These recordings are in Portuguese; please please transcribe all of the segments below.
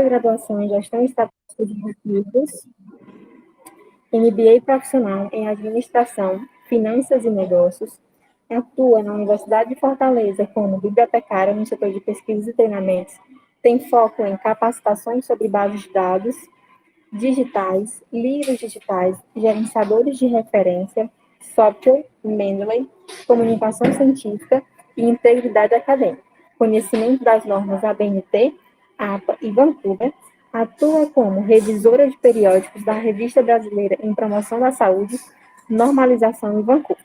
pós-graduação em Gestão Estratégica de Recursos, MBA profissional em Administração, Finanças e Negócios, atua na Universidade de Fortaleza como bibliotecária no setor de pesquisas e treinamentos, tem foco em capacitações sobre bases de dados digitais, livros digitais, gerenciadores de referência, software, Mendeley, comunicação científica e integridade acadêmica, conhecimento das normas ABNT, APA e Vancouver, atua como revisora de periódicos da Revista Brasileira em Promoção da Saúde, Normalização em Vancouver.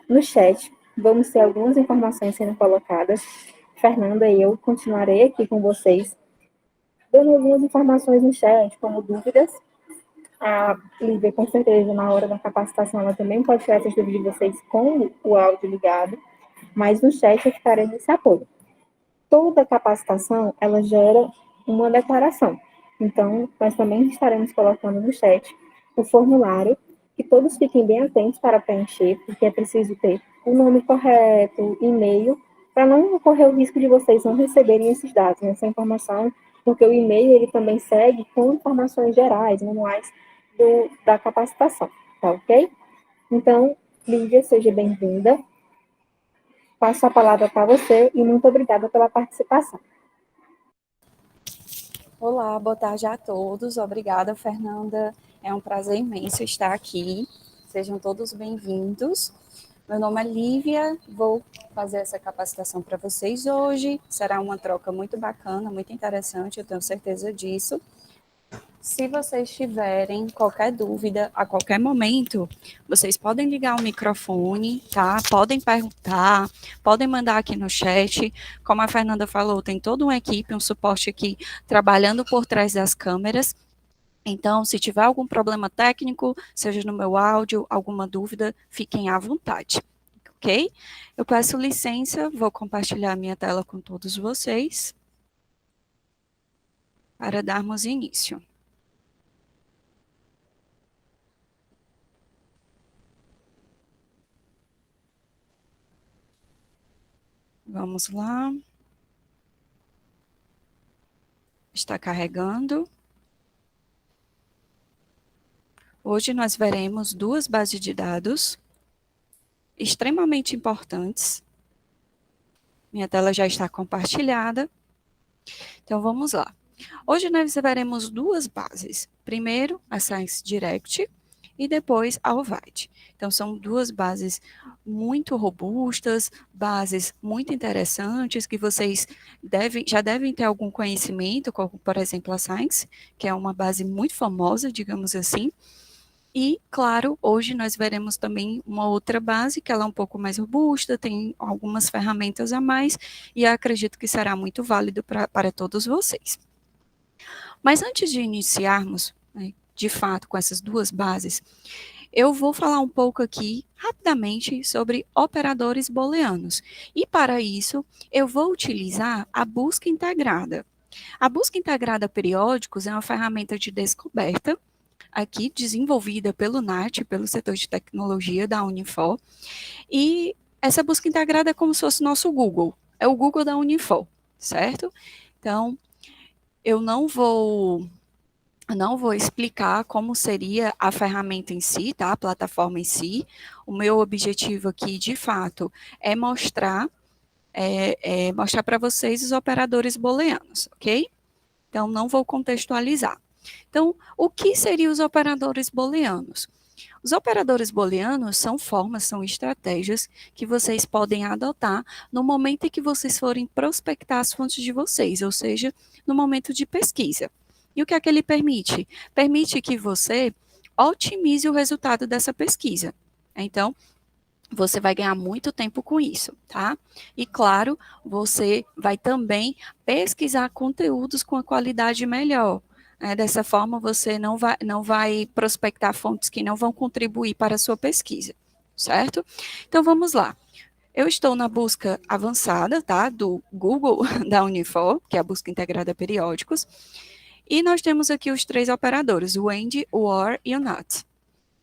No chat, vamos ter algumas informações sendo colocadas. Fernanda e eu continuarei aqui com vocês, dando algumas informações no chat, como dúvidas. A Lívia, com certeza, na hora da capacitação, ela também pode tirar essas dúvidas de vocês com o áudio ligado, mas no chat eu ficarei nesse apoio. Toda capacitação, ela gera uma declaração. Então, nós também estaremos colocando no chat o formulário, que todos fiquem bem atentos para preencher, porque é preciso ter o nome correto, e-mail, para não correr o risco de vocês não receberem esses dados, essa informação, porque o e-mail ele também segue com informações gerais, manuais da capacitação, tá ok? Então, Lívia, seja bem-vinda. Passo a palavra para você e muito obrigada pela participação. Olá, boa tarde a todos. Obrigada, Fernanda. É um prazer imenso estar aqui. Sejam todos bem-vindos. Meu nome é Lívia, vou fazer essa capacitação para vocês hoje. Será uma troca muito bacana, muito interessante, eu tenho certeza disso. Se vocês tiverem qualquer dúvida a qualquer momento, vocês podem ligar o microfone, tá? Podem perguntar, podem mandar aqui no chat. Como a Fernanda falou, tem toda uma equipe, um suporte aqui trabalhando por trás das câmeras. Então, se tiver algum problema técnico, seja no meu áudio, alguma dúvida, fiquem à vontade, ok? Eu peço licença, vou compartilhar minha tela com todos vocês para darmos início. Vamos lá. Está carregando. Hoje nós veremos duas bases de dados extremamente importantes. Minha tela já está compartilhada. Então vamos lá. Hoje nós veremos duas bases. Primeiro, a Science Direct e depois a Ovid. Então são duas bases muito robustas, bases muito interessantes, que vocês já devem ter algum conhecimento, como por exemplo a Science, que é uma base muito famosa, digamos assim. E, claro, hoje nós veremos também uma outra base, que ela é um pouco mais robusta, tem algumas ferramentas a mais, e eu acredito que será muito válido para todos vocês. Mas antes de iniciarmos, né, de fato, com essas duas bases, eu vou falar um pouco aqui, rapidamente, sobre operadores booleanos. E, para isso, eu vou utilizar a busca integrada. A busca integrada periódicos é uma ferramenta de descoberta, aqui desenvolvida pelo NAT, pelo setor de tecnologia da Unifor, e essa busca integrada é como se fosse o nosso Google, é o Google da Unifor, certo? Então, eu não vou explicar como seria a ferramenta em si, tá? A plataforma em si. O meu objetivo aqui, de fato, é mostrar para vocês os operadores booleanos, ok? Então, não vou contextualizar. Então, o que seriam os operadores booleanos? Os operadores booleanos são formas, são estratégias que vocês podem adotar no momento em que vocês forem prospectar as fontes de vocês, ou seja, no momento de pesquisa. E o que é que ele permite? Permite que você otimize o resultado dessa pesquisa. Então, você vai ganhar muito tempo com isso, tá? E, claro, você vai também pesquisar conteúdos com a qualidade melhor. Dessa forma, você não vai prospectar fontes que não vão contribuir para a sua pesquisa, certo? Então, vamos lá. Eu estou na busca avançada, tá? Do Google da Unifor, que é a busca integrada periódicos. E nós temos aqui os três operadores, o AND, o OR e o NOT.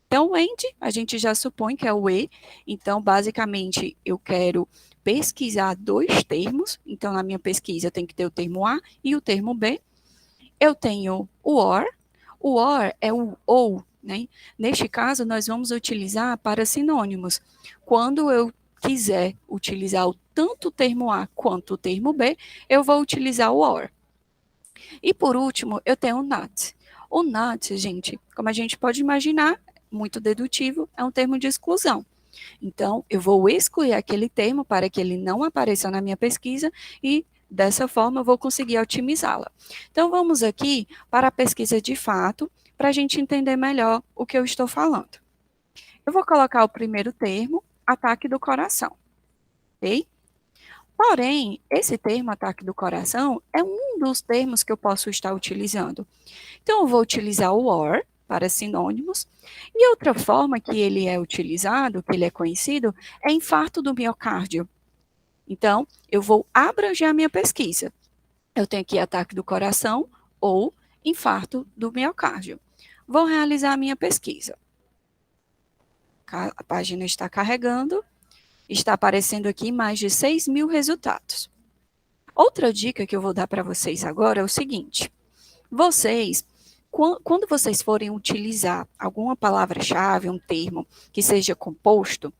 Então, o AND, a gente já supõe que é o E, então, basicamente, eu quero pesquisar dois termos, então na minha pesquisa eu tenho que ter o termo A e o termo B. Eu tenho o or é o ou, né? Neste caso, nós vamos utilizar para sinônimos. Quando eu quiser utilizar tanto o termo A quanto o termo B, eu vou utilizar o or. E por último, eu tenho o not. O not, gente, como a gente pode imaginar, muito dedutivo, é um termo de exclusão. Então, eu vou excluir aquele termo para que ele não apareça na minha pesquisa e, dessa forma, eu vou conseguir otimizá-la. Então, vamos aqui para a pesquisa de fato, para a gente entender melhor o que eu estou falando. Eu vou colocar o primeiro termo, ataque do coração, ok? Porém, esse termo, ataque do coração, é um dos termos que eu posso estar utilizando. Então, eu vou utilizar o or para sinônimos. E outra forma que ele é utilizado, que ele é conhecido, é infarto do miocárdio. Então, eu vou abranger a minha pesquisa. Eu tenho aqui ataque do coração ou infarto do miocárdio. Vou realizar a minha pesquisa. A página está carregando. Está aparecendo aqui mais de 6.000 resultados. Outra dica que eu vou dar para vocês agora é o seguinte. Vocês, quando vocês forem utilizar alguma palavra-chave, um termo que seja composto,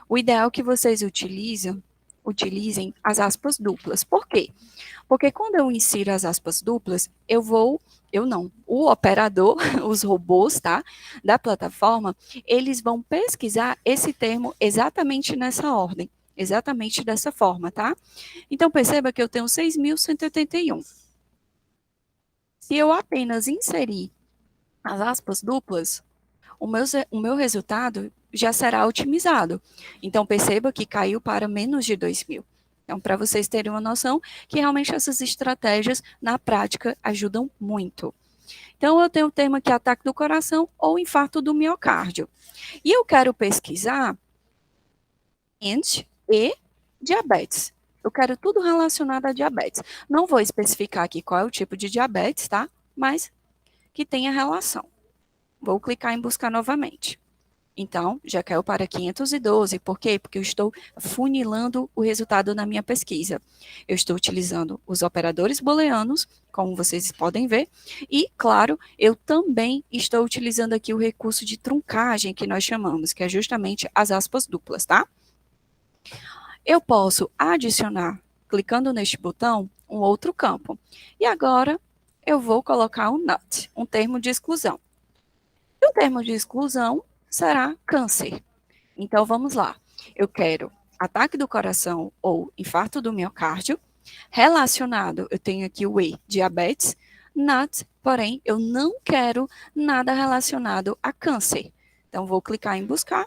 o ideal é que vocês utilizem as aspas duplas. Por quê? Porque quando eu insiro as aspas duplas, o operador, os robôs, tá, da plataforma, eles vão pesquisar esse termo exatamente nessa ordem, exatamente dessa forma, tá? Então, perceba que eu tenho 6.181. Se eu apenas inserir as aspas duplas, o meu resultado já será otimizado. Então, perceba que caiu para menos de 2.000. Então, para vocês terem uma noção que realmente essas estratégias, na prática, ajudam muito. Então, eu tenho o termo aqui, ataque do coração ou infarto do miocárdio. E eu quero pesquisar e diabetes. Eu quero tudo relacionado a diabetes. Não vou especificar aqui qual é o tipo de diabetes, tá? Mas que tenha relação. Vou clicar em buscar novamente. Então, já caiu para 512. Por quê? Porque eu estou funilando o resultado na minha pesquisa. Eu estou utilizando os operadores booleanos, como vocês podem ver, e, claro, eu também estou utilizando aqui o recurso de truncagem que nós chamamos, que é justamente as aspas duplas, tá? Eu posso adicionar, clicando neste botão, um outro campo. E agora, eu vou colocar um not, um termo de exclusão. E o termo de exclusão será câncer. Então, vamos lá. Eu quero ataque do coração ou infarto do miocárdio. Relacionado, eu tenho aqui o E, diabetes. Not, porém, eu não quero nada relacionado a câncer. Então, vou clicar em buscar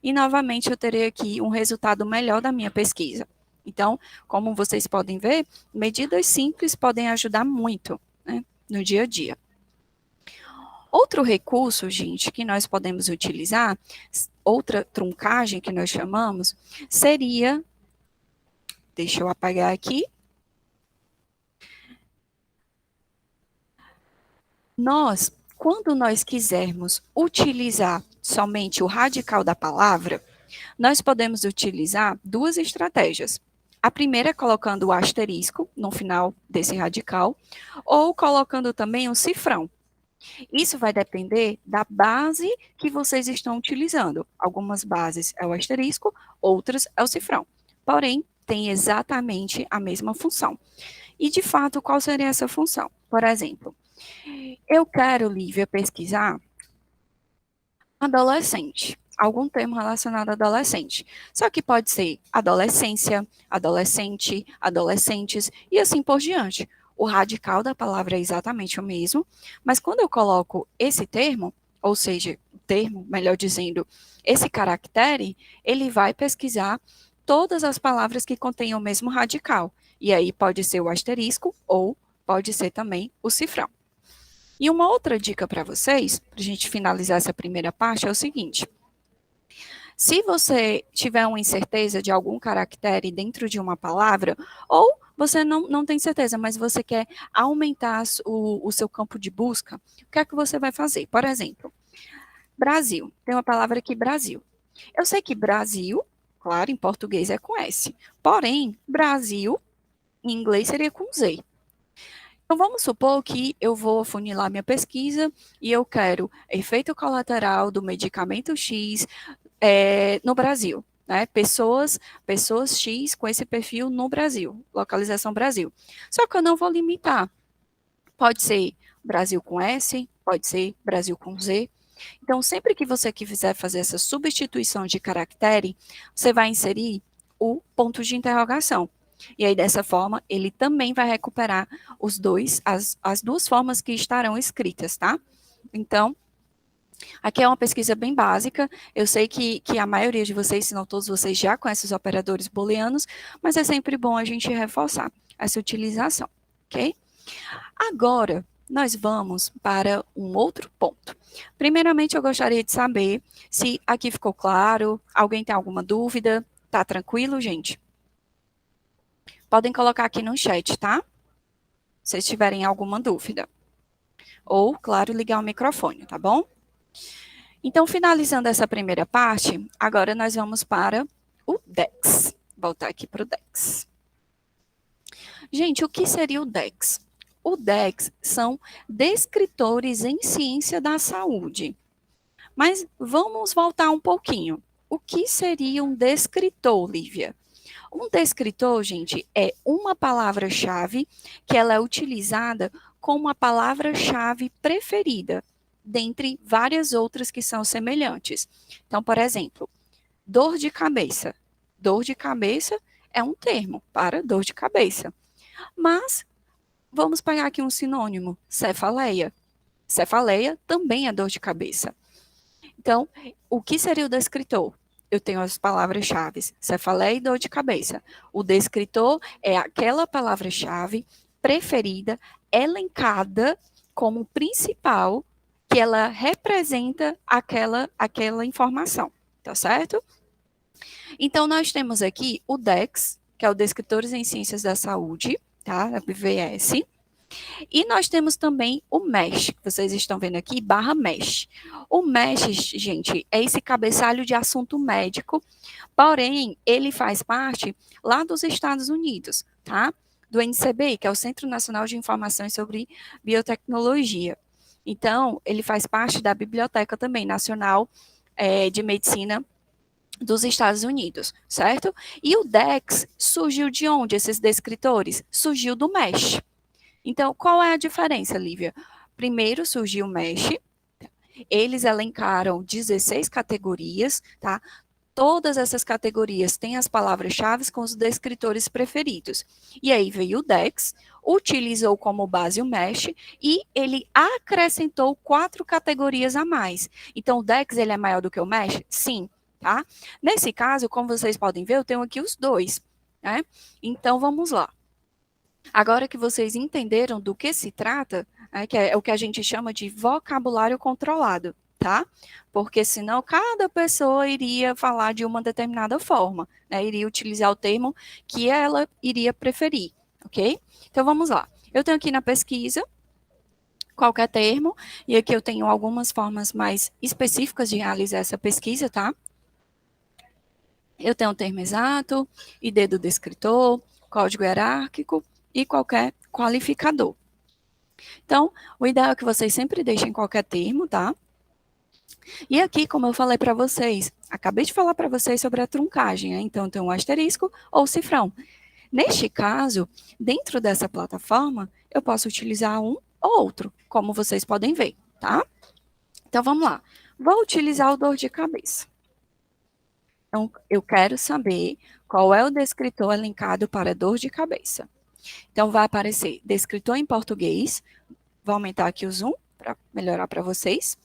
e, novamente, eu terei aqui um resultado melhor da minha pesquisa. Então, como vocês podem ver, medidas simples podem ajudar muito, né, no dia a dia. Outro recurso, gente, que nós podemos utilizar, outra truncagem que nós chamamos, seria, deixa eu apagar aqui, quando nós quisermos utilizar somente o radical da palavra, nós podemos utilizar duas estratégias. A primeira é colocando o asterisco no final desse radical, ou colocando também um cifrão. Isso vai depender da base que vocês estão utilizando. Algumas bases é o asterisco, outras é o cifrão. Porém, tem exatamente a mesma função. E, de fato, qual seria essa função? Por exemplo, eu quero, Lívia, pesquisar adolescente, algum termo relacionado a adolescente. Só que pode ser adolescência, adolescente, adolescentes e assim por diante. O radical da palavra é exatamente o mesmo, mas quando eu coloco esse termo, ou seja, termo, melhor dizendo, esse caractere, ele vai pesquisar todas as palavras que contêm o mesmo radical. E aí pode ser o asterisco ou pode ser também o cifrão. E uma outra dica para vocês, para a gente finalizar essa primeira parte, é o seguinte. Se você tiver uma incerteza de algum caractere dentro de uma palavra, ou você não tem certeza, mas você quer aumentar o seu campo de busca, o que é que você vai fazer? Por exemplo, Brasil. Tem uma palavra aqui, Brasil. Eu sei que Brasil Claro, em português é com S. Porém, Brasil, em inglês seria com Z. Então, vamos supor que eu vou funilar minha pesquisa e eu quero efeito colateral do medicamento X no Brasil. Né? Pessoas X com esse perfil no Brasil, localização Brasil. Só que eu não vou limitar. Pode ser Brasil com S, pode ser Brasil com Z. Então, sempre que você quiser fazer essa substituição de caractere, você vai inserir o ponto de interrogação. E aí, dessa forma, ele também vai recuperar as duas formas que estarão escritas, tá? Então, aqui é uma pesquisa bem básica. Eu sei que a maioria de vocês, se não todos vocês, já conhecem os operadores booleanos, mas é sempre bom a gente reforçar essa utilização, ok? Agora, nós vamos para um outro ponto. Primeiramente, eu gostaria de saber se aqui ficou claro, alguém tem alguma dúvida? Tá tranquilo, gente? Podem colocar aqui no chat, tá? Se vocês tiverem alguma dúvida. Ou, claro, ligar o microfone, tá bom? Então, finalizando essa primeira parte, agora nós vamos para o DEX. Voltar aqui para o DEX. Gente, o que seria o DEX? O DEX são descritores em ciência da saúde. Mas vamos voltar um pouquinho. O que seria um descritor, Lívia? Um descritor, gente, é uma palavra-chave que ela é utilizada como a palavra-chave preferida, dentre várias outras que são semelhantes. Então, por exemplo, dor de cabeça. Dor de cabeça é um termo para dor de cabeça. Mas vamos pegar aqui um sinônimo, cefaleia. Cefaleia também é dor de cabeça. Então, o que seria o descritor? Eu tenho as palavras-chave, cefaleia e dor de cabeça. O descritor é aquela palavra-chave preferida, elencada como principal, que ela representa aquela informação, tá certo? Então, nós temos aqui o DEX, que é o Descritores em Ciências da Saúde, tá? A BVS. E nós temos também o MESH, que vocês estão vendo aqui, /MESH. O MESH, gente, é esse cabeçalho de assunto médico, porém, ele faz parte lá dos Estados Unidos, tá? Do NCBI, que é o Centro Nacional de Informações sobre Biotecnologia. Então, ele faz parte da Biblioteca também Nacional de Medicina dos Estados Unidos, certo? E o DEX surgiu de onde, esses descritores? Surgiu do MESH. Então, qual é a diferença, Lívia? Primeiro surgiu o MESH, eles elencaram 16 categorias, tá? Todas essas categorias têm as palavras-chave com os descritores preferidos. E aí veio o DEX, utilizou como base o MESH e ele acrescentou 4 categorias a mais. Então, o DEX ele é maior do que o MESH? Sim, tá? Nesse caso, como vocês podem ver, eu tenho aqui os dois, né? Então, vamos lá. Agora que vocês entenderam do que se trata, que é o que a gente chama de vocabulário controlado, tá? Porque senão cada pessoa iria falar de uma determinada forma, né? Iria utilizar o termo que ela iria preferir, ok? Então vamos lá. Eu tenho aqui na pesquisa qualquer termo, e aqui eu tenho algumas formas mais específicas de realizar essa pesquisa, tá? Eu tenho o termo exato, ID do descritor, código hierárquico e qualquer qualificador. Então, o ideal é que vocês sempre deixem qualquer termo, tá? E aqui, como eu falei para vocês, acabei de falar para vocês sobre a truncagem, né? Então tem um asterisco ou cifrão. Neste caso, dentro dessa plataforma, eu posso utilizar um ou outro, como vocês podem ver, tá? Então vamos lá. Vou utilizar o dor de cabeça. Então, eu quero saber qual é o descritor elencado para dor de cabeça. Então, vai aparecer descritor em português. Vou aumentar aqui o zoom para melhorar para vocês.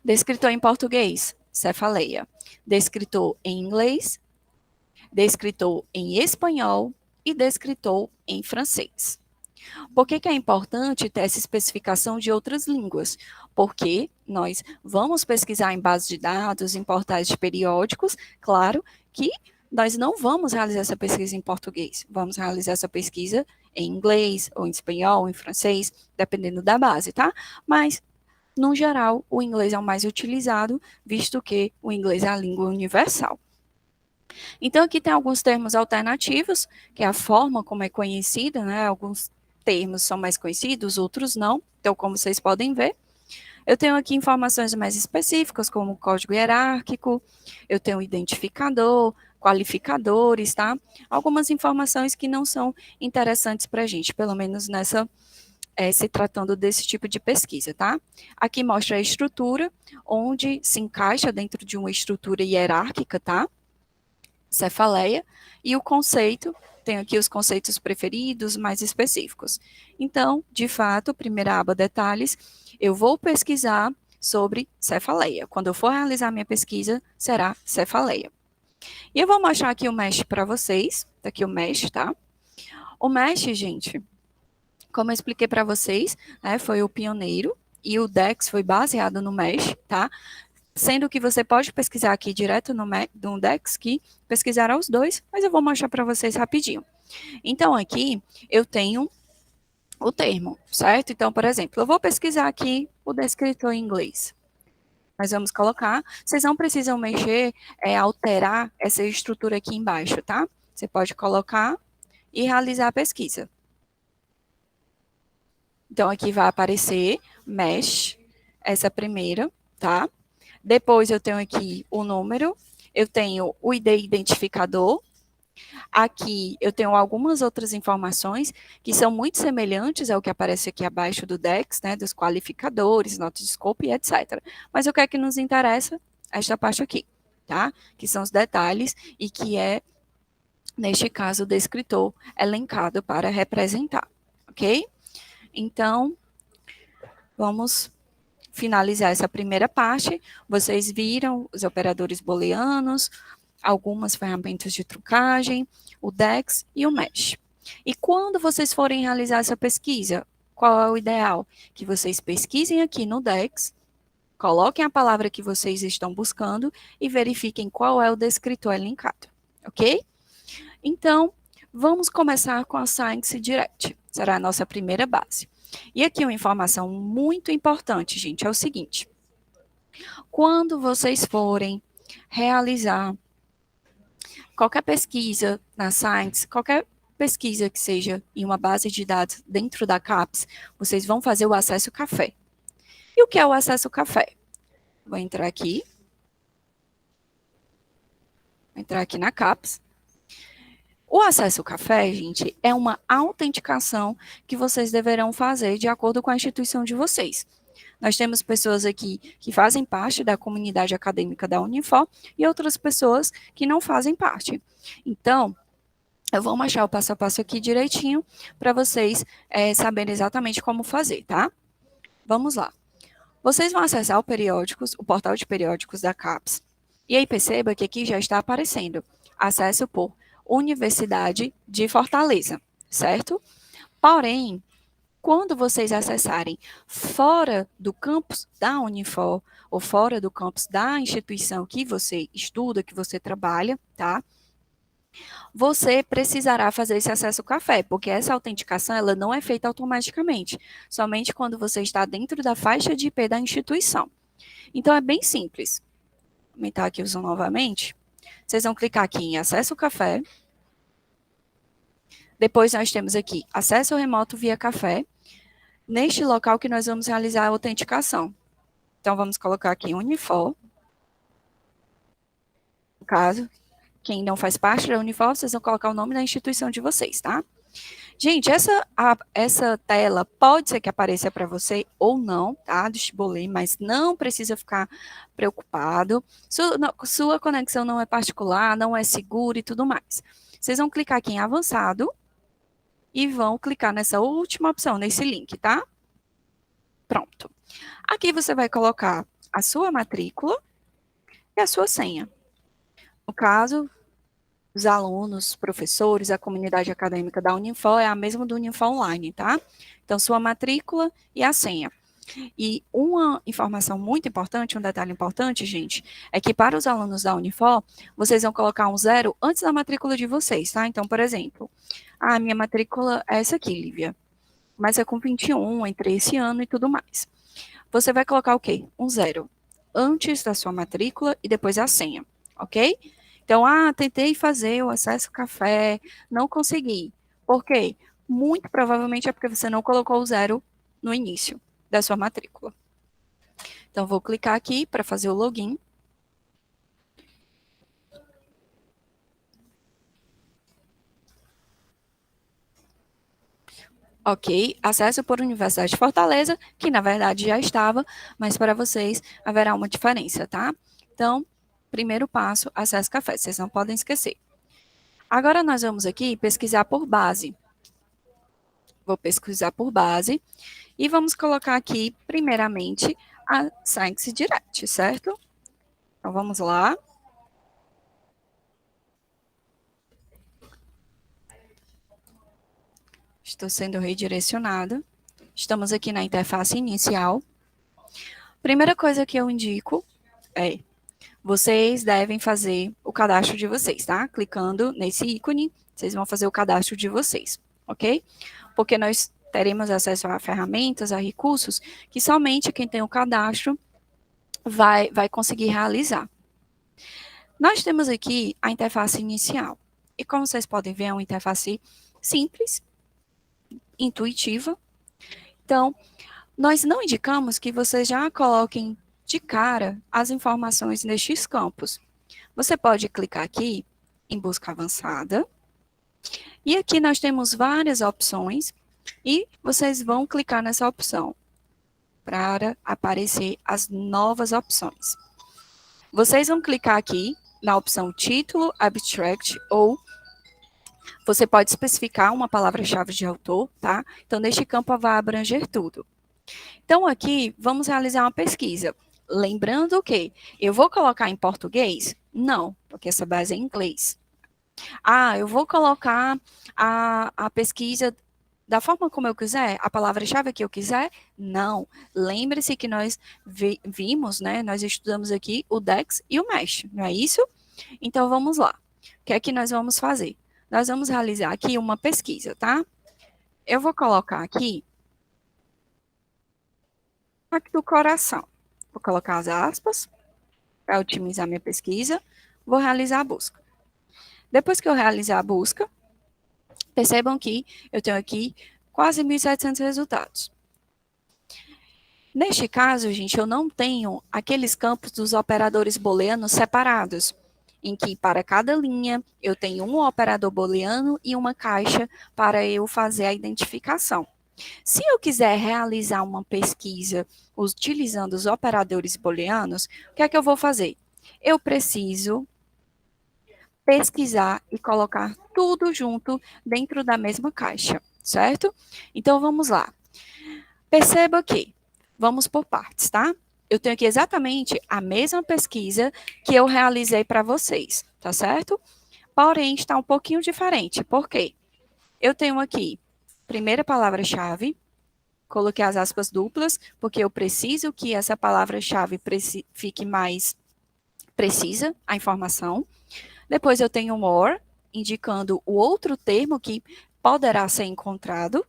Descritor em português, cefaleia. Descritor em inglês, descritor em espanhol e descritor em francês. Por que é importante ter essa especificação de outras línguas? Porque nós vamos pesquisar em bases de dados, em portais de periódicos, claro que nós não vamos realizar essa pesquisa em português, vamos realizar essa pesquisa em inglês, ou em espanhol, ou em francês, dependendo da base, tá? Mas, no geral, o inglês é o mais utilizado, visto que o inglês é a língua universal. Então, aqui tem alguns termos alternativos, que é a forma como é conhecida, né? Alguns termos são mais conhecidos, outros não. Então, como vocês podem ver, eu tenho aqui informações mais específicas, como código hierárquico, eu tenho identificador, qualificadores, tá? Algumas informações que não são interessantes para a gente, pelo menos nessa, se tratando desse tipo de pesquisa, tá? Aqui mostra a estrutura, onde se encaixa dentro de uma estrutura hierárquica, tá? Cefaleia, e o conceito, tenho aqui os conceitos preferidos mais específicos. Então, de fato, primeira aba detalhes, eu vou pesquisar sobre cefaleia. Quando eu for realizar minha pesquisa, será cefaleia. E eu vou mostrar aqui o mesh para vocês, tá aqui o mesh, tá? O mesh, gente, como eu expliquei para vocês, né, foi o pioneiro, e o DEX foi baseado no mesh, tá? Sendo que você pode pesquisar aqui direto no Dex, que pesquisará os dois, mas eu vou mostrar para vocês rapidinho. Então, aqui eu tenho o termo, certo? Então, por exemplo, eu vou pesquisar aqui o descritor em inglês. Nós vamos colocar, vocês não precisam mexer, alterar essa estrutura aqui embaixo, tá? Você pode colocar e realizar a pesquisa. Então, aqui vai aparecer mesh, essa primeira, tá? Depois eu tenho aqui o número, eu tenho o ID identificador. Aqui eu tenho algumas outras informações que são muito semelhantes ao que aparece aqui abaixo do DEX, né, dos qualificadores, nota de scope e etc. Mas o que é que nos interessa? Esta parte aqui, tá? Que são os detalhes e que é, neste caso, o descritor elencado para representar, ok? Então, vamos finalizar essa primeira parte. Vocês viram os operadores booleanos, algumas ferramentas de trucagem, o DEX e o MESH. E quando vocês forem realizar essa pesquisa, qual é o ideal? Que vocês pesquisem aqui no DEX, coloquem a palavra que vocês estão buscando e verifiquem qual é o descritor linkado, ok? Então, vamos começar com a Science Direct, será a nossa primeira base. E aqui uma informação muito importante, gente, é o seguinte: quando vocês forem realizar qualquer pesquisa na Science, qualquer pesquisa que seja em uma base de dados dentro da CAPES, vocês vão fazer o acesso café. E o que é o acesso café? Vou entrar aqui na CAPES. O acesso café, gente, é uma autenticação que vocês deverão fazer de acordo com a instituição de vocês. Nós temos pessoas aqui que fazem parte da comunidade acadêmica da Unifor e outras pessoas que não fazem parte. Então, eu vou mostrar o passo a passo aqui direitinho para vocês saberem exatamente como fazer, tá? Vamos lá. Vocês vão acessar o portal de periódicos da CAPES. E aí perceba que aqui já está aparecendo acesso por Universidade de Fortaleza, certo? Porém, quando vocês acessarem fora do campus da Unifor ou fora do campus da instituição que você estuda, que você trabalha, tá? Você precisará fazer esse acesso café, porque essa autenticação ela não é feita automaticamente, somente quando você está dentro da faixa de IP da instituição. Então é bem simples. Vou aumentar aqui o zoom novamente. Vocês vão clicar aqui em acesso café. Depois nós temos aqui acesso remoto via café. Neste local que nós vamos realizar a autenticação. Então, vamos colocar aqui Unifor. No caso, quem não faz parte da Unifor, vocês vão colocar o nome da instituição de vocês, tá? Gente, essa tela pode ser que apareça para você ou não, tá? Do Chibolê, mas não precisa ficar preocupado. Sua conexão não é particular, não é segura e tudo mais. Vocês vão clicar aqui em avançado e vão clicar nessa última opção, nesse link, tá? Pronto. Aqui você vai colocar a sua matrícula e a sua senha. No caso, os alunos, professores, a comunidade acadêmica da Unifor é a mesma do Unifor Online, tá? Então, sua matrícula e a senha. E uma informação muito importante, um detalhe importante, gente, é que para os alunos da Unifor, vocês vão colocar um 0 antes da matrícula de vocês, tá? Então, por exemplo, a minha matrícula é essa aqui, Lívia, mas é com 21, entre esse ano e tudo mais. Você vai colocar o quê? Um 0 antes da sua matrícula e depois a senha, ok? Então, tentei fazer o acesso café, não consegui. Por quê? Muito provavelmente é porque você não colocou o 0 no início da sua matrícula. Então, vou clicar aqui para fazer o login. Ok, acesso por Universidade de Fortaleza, que na verdade já estava, mas para vocês haverá uma diferença, tá? Então, primeiro passo, acesso café, vocês não podem esquecer. Agora nós vamos aqui pesquisar por base. Vou pesquisar por base e vamos colocar aqui, primeiramente, a Science Direct, certo? Então, vamos lá. Estou sendo redirecionada. Estamos aqui na interface inicial. Primeira coisa que eu indico é, vocês devem fazer o cadastro de vocês, tá? Clicando nesse ícone, vocês vão fazer o cadastro de vocês, ok? Porque nós teremos acesso a ferramentas, a recursos, que somente quem tem o cadastro vai conseguir realizar. Nós temos aqui a interface inicial. E como vocês podem ver, é uma interface simples, intuitiva. Então, nós não indicamos que vocês já coloquem de cara as informações nestes campos. Você pode clicar aqui em busca avançada. E aqui nós temos várias opções e vocês vão clicar nessa opção para aparecer as novas opções. Vocês vão clicar aqui na opção título, abstract ou você pode especificar uma palavra-chave de autor, tá? Então, neste campo vai abranger tudo. Então, aqui, vamos realizar uma pesquisa. Lembrando que eu vou colocar em português? Não, porque essa base é em inglês. Eu vou colocar a pesquisa da forma como eu quiser, a palavra-chave que eu quiser? Não. Lembre-se que nós vimos, né? Nós estudamos aqui o DEX e o MESH, não é isso? Então, vamos lá. O que é que nós vamos fazer? Nós vamos realizar aqui uma pesquisa, tá? Eu vou colocar aqui do coração. Vou colocar as aspas para otimizar minha pesquisa. Vou realizar a busca. Depois que eu realizar a busca, percebam que eu tenho aqui quase 1.700 resultados. Neste caso, gente, eu não tenho aqueles campos dos operadores booleanos separados, em que para cada linha eu tenho um operador booleano e uma caixa para eu fazer a identificação. Se eu quiser realizar uma pesquisa utilizando os operadores booleanos, o que é que eu vou fazer? Eu preciso pesquisar e colocar tudo junto dentro da mesma caixa, certo? Então, vamos lá. Perceba que, vamos por partes, tá? Eu tenho aqui exatamente a mesma pesquisa que eu realizei para vocês, tá certo? Porém, está um pouquinho diferente. Por quê? Eu tenho aqui, primeira palavra-chave, coloquei as aspas duplas, porque eu preciso que essa palavra-chave fique mais precisa, a informação. Depois eu tenho more, indicando o outro termo que poderá ser encontrado.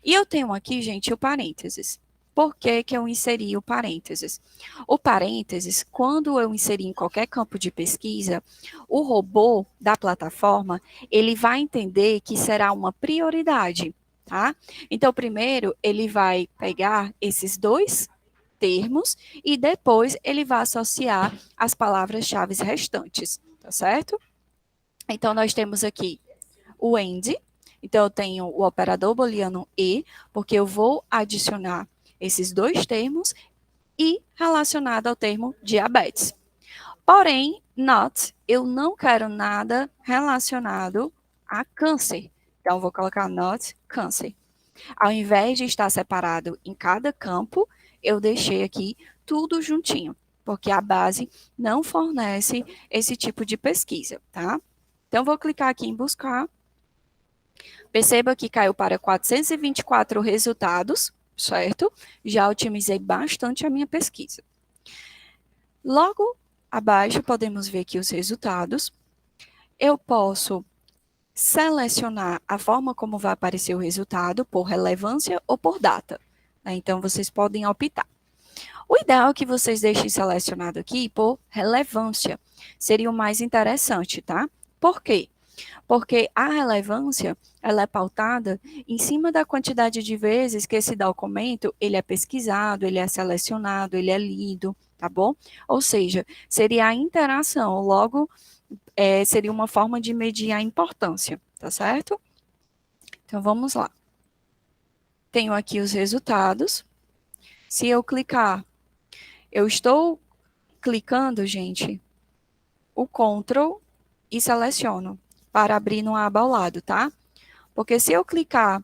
E eu tenho aqui, gente, o parênteses. Por que que eu inseri o parênteses? O parênteses, quando eu inserir em qualquer campo de pesquisa, o robô da plataforma, ele vai entender que será uma prioridade, tá? Então, primeiro, ele vai pegar esses dois termos e depois ele vai associar as palavras-chave restantes, tá certo? Então, nós temos aqui o AND, então eu tenho o operador booleano e, porque eu vou adicionar esses dois termos e relacionado ao termo diabetes. Porém, not, eu não quero nada relacionado a câncer. Então, vou colocar not câncer. Ao invés de estar separado em cada campo, eu deixei aqui tudo juntinho, porque a base não fornece esse tipo de pesquisa, tá? Então, vou clicar aqui em buscar. Perceba que caiu para 424 resultados, certo? Já otimizei bastante a minha pesquisa. Logo abaixo, podemos ver aqui os resultados. Eu posso selecionar a forma como vai aparecer o resultado, por relevância ou por data. Então, vocês podem optar. O ideal é que vocês deixem selecionado aqui por relevância. Seria o mais interessante, tá? Por quê? Porque a relevância, ela é pautada em cima da quantidade de vezes que esse documento, ele é pesquisado, ele é selecionado, ele é lido, tá bom? Ou seja, seria a interação, logo, seria uma forma de medir a importância, tá certo? Então, vamos lá. Tenho aqui os resultados. Se eu clicar, eu estou clicando, gente, o Ctrl e seleciono para abrir numa aba ao lado, tá? Porque se eu clicar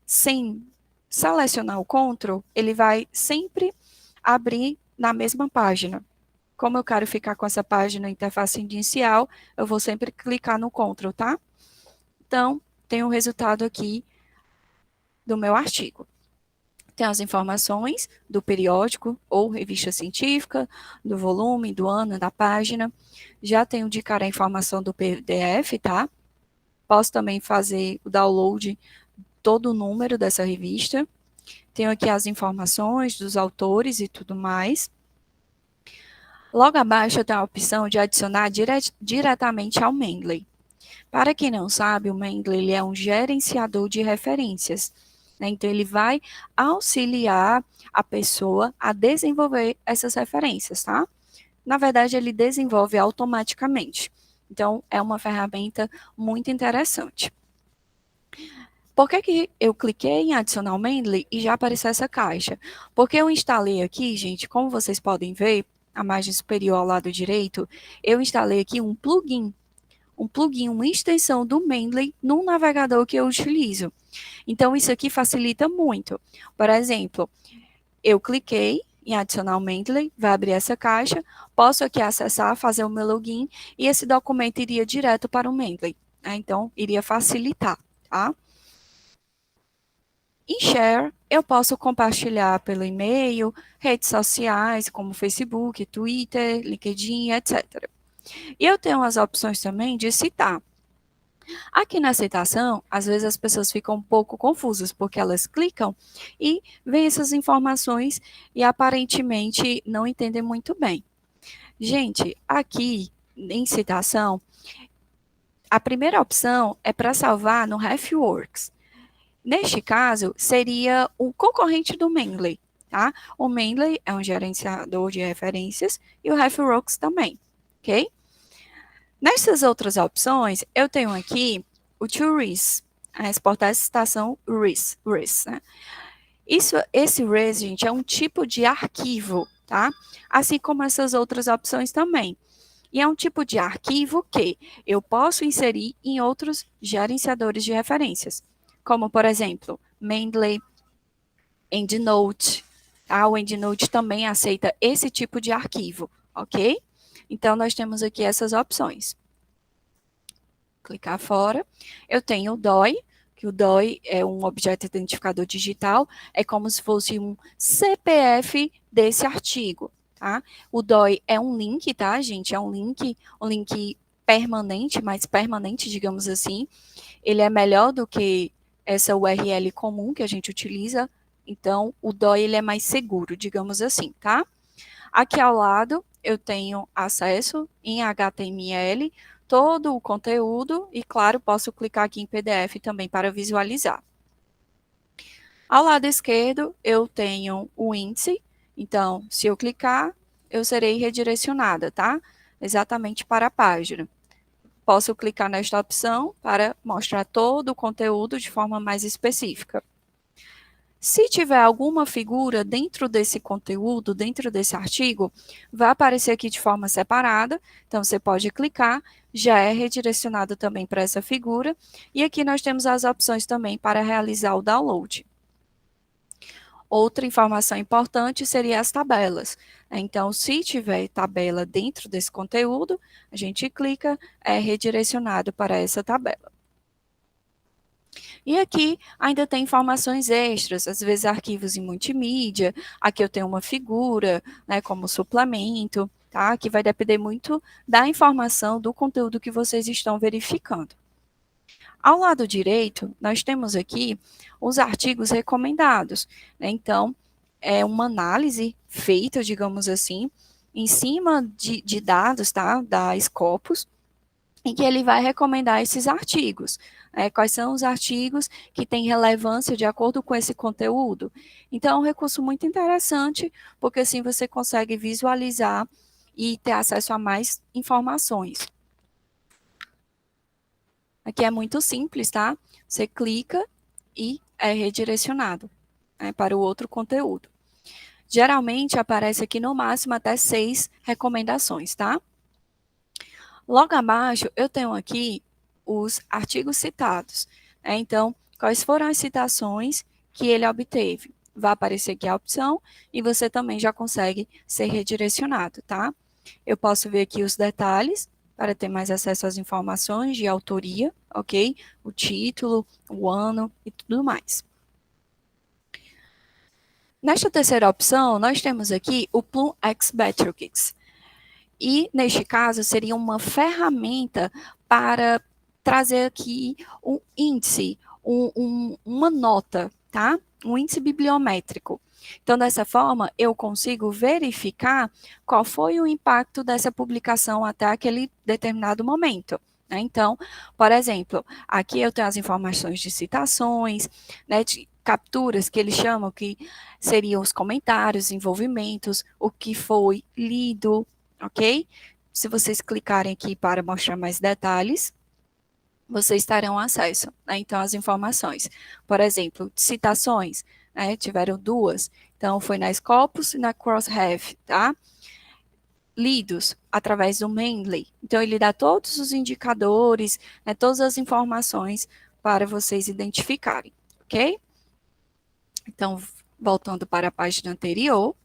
sem selecionar o Ctrl, ele vai sempre abrir na mesma página. Como eu quero ficar com essa página interface inicial, eu vou sempre clicar no Ctrl, tá? Então, tem o resultado aqui do meu artigo. Tem as informações do periódico ou revista científica, do volume, do ano, da página. Já tenho de cara a informação do PDF, tá? Posso também fazer o download todo o número dessa revista. Tenho aqui as informações dos autores e tudo mais. Logo abaixo eu tenho a opção de adicionar diretamente ao Mendeley. Para quem não sabe, o Mendeley ele é um gerenciador de referências. Né? Então, ele vai auxiliar a pessoa a desenvolver essas referências, tá? Na verdade, ele desenvolve automaticamente. Então, é uma ferramenta muito interessante. Por que eu cliquei em adicionar o Mendeley e já apareceu essa caixa? Porque eu instalei aqui, gente, como vocês podem ver, a margem superior ao lado direito, eu instalei aqui um plugin, uma extensão do Mendeley no navegador que eu utilizo. Então, isso aqui facilita muito. Por exemplo, eu cliquei em adicionar o Mendeley, vai abrir essa caixa, posso aqui acessar, fazer o meu login, e esse documento iria direto para o Mendeley. Né? Então, iria facilitar, tá? Em Share, eu posso compartilhar pelo e-mail, redes sociais como Facebook, Twitter, LinkedIn, etc. E eu tenho as opções também de citar. Aqui na citação, às vezes as pessoas ficam um pouco confusas, porque elas clicam e veem essas informações e aparentemente não entendem muito bem. Gente, aqui em citação, a primeira opção é para salvar no RefWorks. Neste caso, seria o concorrente do Mendeley, tá? O Mendeley é um gerenciador de referências e o RefWorks também, ok? Nessas outras opções, eu tenho aqui o ToRis, a exportar a citação RIS, né? Esse RIS, gente, é um tipo de arquivo, tá? Assim como essas outras opções também. E é um tipo de arquivo que eu posso inserir em outros gerenciadores de referências, como, por exemplo, Mendeley, EndNote. Tá? O EndNote também aceita esse tipo de arquivo, ok? Então, nós temos aqui essas opções. Clicar fora. Eu tenho o DOI, que o DOI é um objeto identificador digital, é como se fosse um CPF desse artigo, tá? O DOI é um link, tá, gente? É um link permanente, mais permanente, digamos assim. Ele é melhor do que essa URL comum que a gente utiliza, então o DOI ele é mais seguro, digamos assim, tá? Aqui ao lado eu tenho acesso em HTML, todo o conteúdo e, claro, posso clicar aqui em PDF também para visualizar. Ao lado esquerdo eu tenho o índice, então se eu clicar eu serei redirecionada, tá? Exatamente para a página. Posso clicar nesta opção para mostrar todo o conteúdo de forma mais específica. Se tiver alguma figura dentro desse conteúdo, dentro desse artigo, vai aparecer aqui de forma separada, então você pode clicar, já é redirecionado também para essa figura, e aqui nós temos as opções também para realizar o download. Outra informação importante seria as tabelas. Então, se tiver tabela dentro desse conteúdo, a gente clica, é redirecionado para essa tabela. E aqui ainda tem informações extras, às vezes arquivos em multimídia, aqui eu tenho uma figura, né, como suplemento, tá? Que vai depender muito da informação, do conteúdo que vocês estão verificando. Ao lado direito, nós temos aqui os artigos recomendados, né? Então, é uma análise feita, digamos assim, em cima de dados, tá, da Scopus, em que ele vai recomendar esses artigos. Quais são os artigos que têm relevância de acordo com esse conteúdo. Então, é um recurso muito interessante, porque assim você consegue visualizar e ter acesso a mais informações. Aqui é muito simples, tá? Você clica e é redirecionado, para o outro conteúdo. Geralmente aparece aqui no máximo até 6 recomendações, tá? Logo abaixo, eu tenho aqui os artigos citados. Então, quais foram as citações que ele obteve? Vai aparecer aqui a opção e você também já consegue ser redirecionado, tá? Eu posso ver aqui os detalhes para ter mais acesso às informações de autoria, ok? O título, o ano e tudo mais. Nesta terceira opção, nós temos aqui o Plum X Metrics. E, neste caso, seria uma ferramenta para trazer aqui um índice, uma nota, tá? Um índice bibliométrico. Então, dessa forma, eu consigo verificar qual foi o impacto dessa publicação até aquele determinado momento. Então, por exemplo, aqui eu tenho as informações de citações, né, de capturas que eles chamam, que seriam os comentários, envolvimentos, o que foi lido, ok? Se vocês clicarem aqui para mostrar mais detalhes, vocês terão acesso, então, às informações. Por exemplo, citações, tiveram 2, então foi na Scopus e na Crossref, tá? Lidos através do Mendeley, então ele dá todos os indicadores, todas as informações para vocês identificarem, ok? Então, voltando para a página anterior,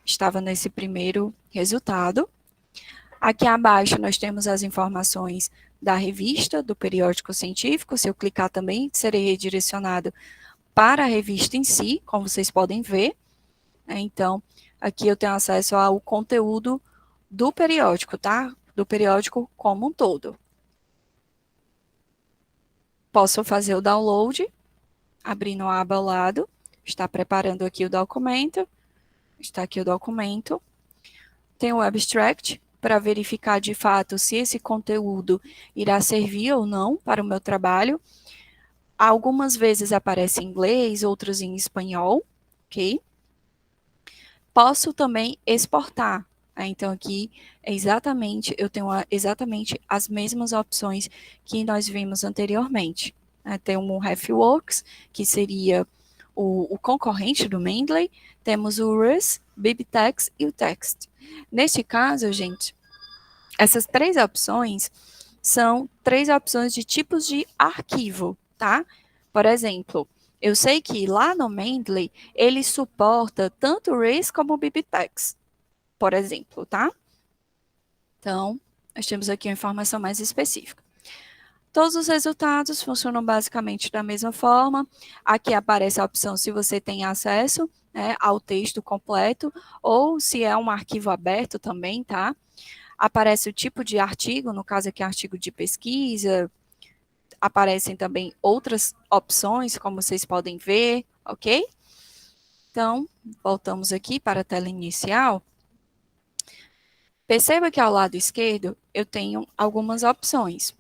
estava nesse primeiro resultado. Aqui abaixo nós temos as informações da revista, do periódico científico. Se eu clicar também, serei redirecionado para a revista em si, como vocês podem ver. Então, aqui eu tenho acesso ao conteúdo do periódico, tá? Do periódico como um todo. Posso fazer o download, abrindo a aba ao lado. Está preparando aqui o documento. Está aqui o documento. Tem o abstract, para verificar de fato se esse conteúdo irá servir ou não para o meu trabalho. Algumas vezes aparece em inglês, outras em espanhol, ok? Posso também exportar. Então, aqui eu tenho exatamente as mesmas opções que nós vimos anteriormente. Tem o RefWorks, que seria o concorrente do Mendeley. Temos o RUS, BibTeX e o Text. Neste caso, gente, essas 3 opções são 3 opções de tipos de arquivo, tá? Por exemplo, eu sei que lá no Mendeley, ele suporta tanto o RAIS como o BibTeX, por exemplo, tá? Então, nós temos aqui uma informação mais específica. Todos os resultados funcionam basicamente da mesma forma. Aqui aparece a opção se você tem acesso, ao texto completo, ou se é um arquivo aberto também, tá? Aparece o tipo de artigo, no caso aqui artigo de pesquisa. Aparecem também outras opções, como vocês podem ver, ok? Então, voltamos aqui para a tela inicial. Perceba que ao lado esquerdo eu tenho algumas opções.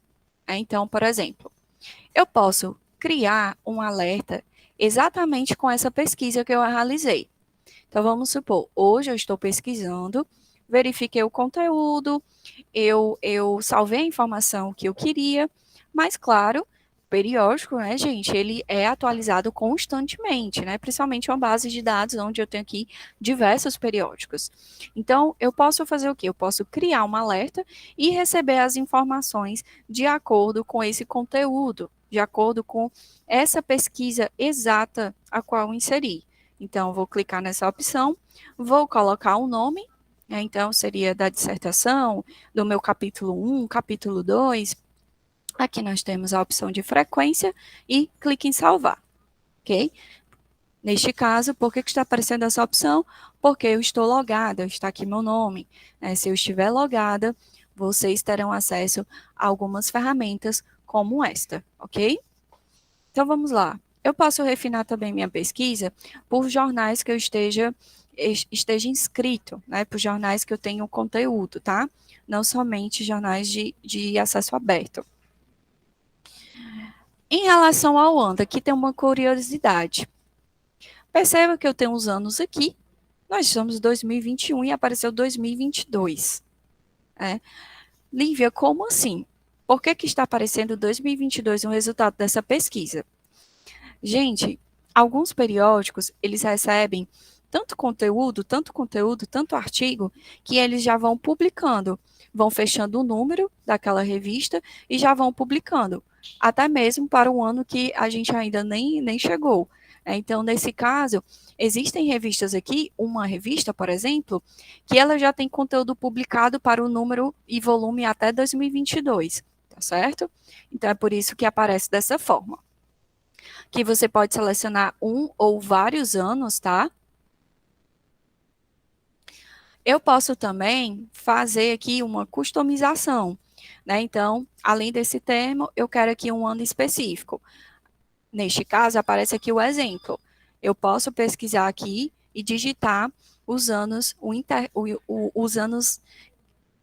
Então, por exemplo, eu posso criar um alerta exatamente com essa pesquisa que eu realizei. Então, vamos supor, hoje eu estou pesquisando, verifiquei o conteúdo, eu salvei a informação que eu queria, mas, claro, o periódico, né, gente, ele é atualizado constantemente, né, principalmente uma base de dados onde eu tenho aqui diversos periódicos. Então, eu posso fazer o quê? Eu posso criar um alerta e receber as informações de acordo com esse conteúdo, de acordo com essa pesquisa exata a qual inseri. Então, vou clicar nessa opção, vou colocar o nome, então seria da dissertação, do meu capítulo 1, capítulo 2. Aqui nós temos a opção de frequência e clique em salvar, ok? Neste caso, por que está aparecendo essa opção? Porque eu estou logada, está aqui meu nome. Se eu estiver logada, vocês terão acesso a algumas ferramentas como esta, ok? Então, vamos lá. Eu posso refinar também minha pesquisa por jornais que eu esteja inscrito, né, por jornais que eu tenho conteúdo, tá? Não somente jornais de acesso aberto. Em relação ao ANDA, aqui tem uma curiosidade. Perceba que eu tenho uns anos aqui, nós estamos em 2021 e apareceu 2022. Lívia, como assim? Por que está aparecendo 2022 no resultado dessa pesquisa? Gente, alguns periódicos, eles recebem tanto conteúdo, tanto artigo, que eles já vão publicando, vão fechando o número daquela revista e já vão publicando, até mesmo para um ano que a gente ainda nem chegou. Então, nesse caso, existem revistas aqui, uma revista, por exemplo, que ela já tem conteúdo publicado para o número e volume até 2022, tá certo? Então, é por isso que aparece dessa forma. Que você pode selecionar um ou vários anos, tá? Eu posso também fazer aqui uma customização, né? Então, além desse termo, eu quero aqui um ano específico. Neste caso, aparece aqui o exemplo. Eu posso pesquisar aqui e digitar os anos, os anos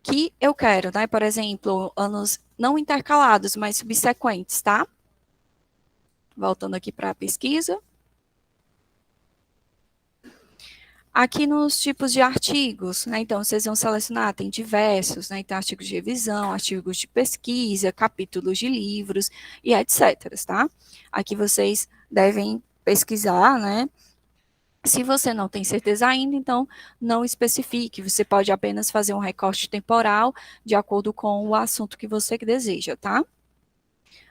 que eu quero, né? Por exemplo, anos não intercalados, mas subsequentes, tá? Voltando aqui para a pesquisa. Aqui nos tipos de artigos, né, então vocês vão selecionar, tem diversos, né, então artigos de revisão, artigos de pesquisa, capítulos de livros e etc, tá? Aqui vocês devem pesquisar, né, se você não tem certeza ainda, então não especifique, você pode apenas fazer um recorte temporal de acordo com o assunto que você deseja, tá?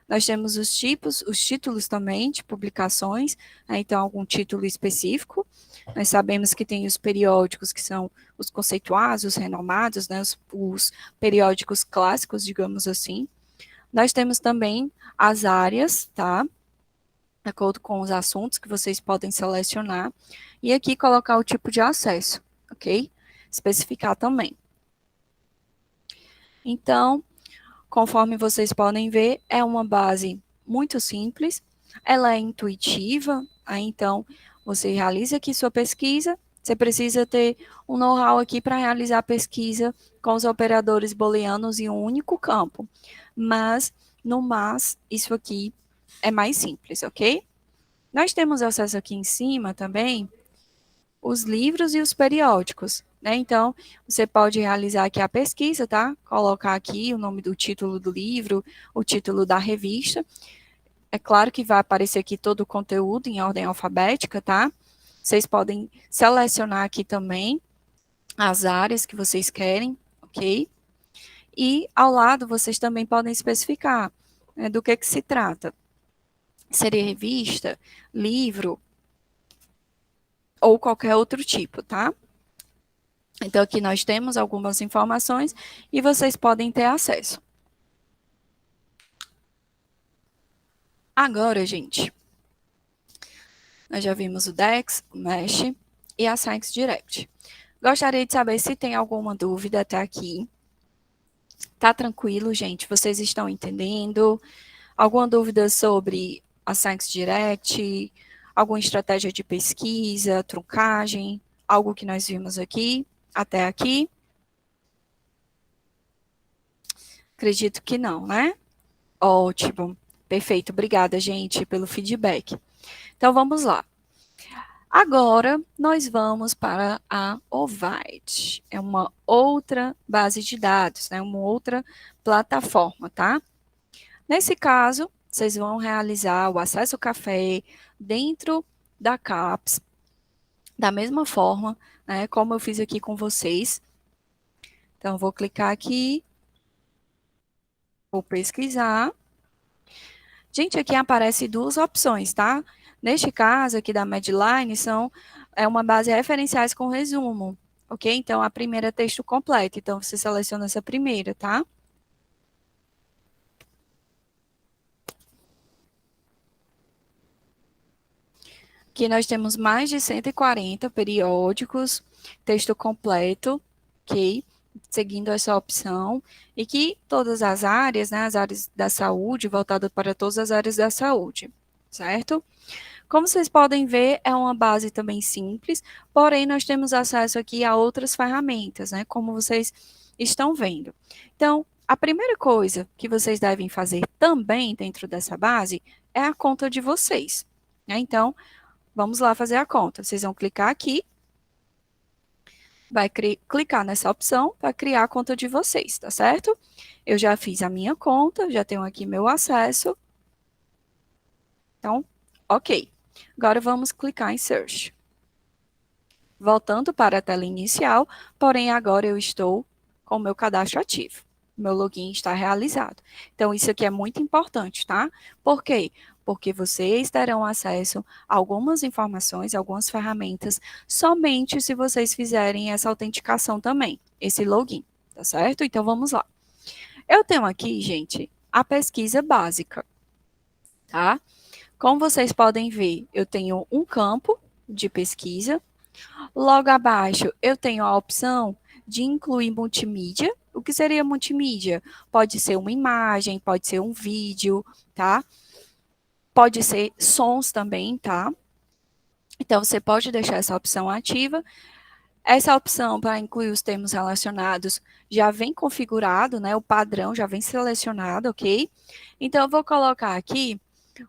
Nós temos os tipos, os títulos também de publicações, né, então algum título específico. Nós sabemos que tem os periódicos que são os conceituados, os renomados, né, os periódicos clássicos, digamos assim. Nós temos também as áreas, tá? De acordo com os assuntos que vocês podem selecionar. E aqui colocar o tipo de acesso, ok? Especificar também. Então, conforme vocês podem ver, é uma base muito simples, ela é intuitiva, então você realiza aqui sua pesquisa, você precisa ter um know-how aqui para realizar a pesquisa com os operadores booleanos em um único campo, mas no mas, isso aqui é mais simples, ok? Nós temos acesso aqui em cima também os livros e os periódicos, né? Então, você pode realizar aqui a pesquisa, tá? Colocar aqui o nome do título do livro, o título da revista. É claro que vai aparecer aqui todo o conteúdo em ordem alfabética, tá? Vocês podem selecionar aqui também as áreas que vocês querem, ok? E ao lado vocês também podem especificar, né, do que se trata. Seria revista, livro, ou qualquer outro tipo, tá? Então, aqui nós temos algumas informações e vocês podem ter acesso. Agora, gente, nós já vimos o Dex, o Mesh e a Science Direct. Gostaria de saber se tem alguma dúvida até aqui. Tá tranquilo, gente? Vocês estão entendendo? Alguma dúvida sobre a Science Direct? Alguma estratégia de pesquisa, truncagem? Algo que nós vimos aqui, até aqui? Acredito que não, né? Ótimo. Perfeito. Obrigada, gente, pelo feedback. Então, vamos lá. Agora, nós vamos para a Ovite. É uma outra base de dados, né? Uma outra plataforma, tá? Nesse caso, vocês vão realizar o acesso ao café dentro da CAPES, da mesma forma, né? Como eu fiz aqui com vocês. Então, vou clicar aqui, vou pesquisar. Gente, aqui aparece duas opções, tá? Neste caso aqui da Medline, é uma base de referenciais com resumo, ok? Então, a primeira é texto completo, então você seleciona essa primeira, tá? Aqui nós temos mais de 140 periódicos, texto completo, ok? Seguindo essa opção, e que todas as áreas, né, as áreas da saúde, voltadas para todas as áreas da saúde. certo? Como vocês podem ver, é uma base também simples, porém nós temos acesso aqui a outras ferramentas, né? Como vocês estão vendo. Então, a primeira coisa que vocês devem fazer também dentro dessa base é a conta de vocês, né? Então, vamos lá fazer a conta. Vocês vão clicar aqui, vai clicar nessa opção para criar a conta de vocês, tá certo? Eu já fiz a minha conta, já tenho aqui meu acesso. Então, ok. Agora vamos clicar em Search. Voltando para a tela inicial, porém agora eu estou com o meu cadastro ativo. Meu login está realizado. Então, isso aqui é muito importante, tá? Por quê? Porque vocês terão acesso a algumas informações, algumas ferramentas, somente se vocês fizerem essa autenticação também, esse login, tá certo? Então, vamos lá. Eu tenho aqui, gente, a pesquisa básica, tá? Como vocês podem ver, eu tenho um campo de pesquisa. Logo abaixo, eu tenho a opção de incluir multimídia. O que seria multimídia? Pode ser uma imagem, pode ser um vídeo, tá? Pode ser sons também, tá? Então, você pode deixar essa opção ativa. Essa opção para incluir os termos relacionados já vem configurado, né? O padrão já vem selecionado, ok? Então, eu vou colocar aqui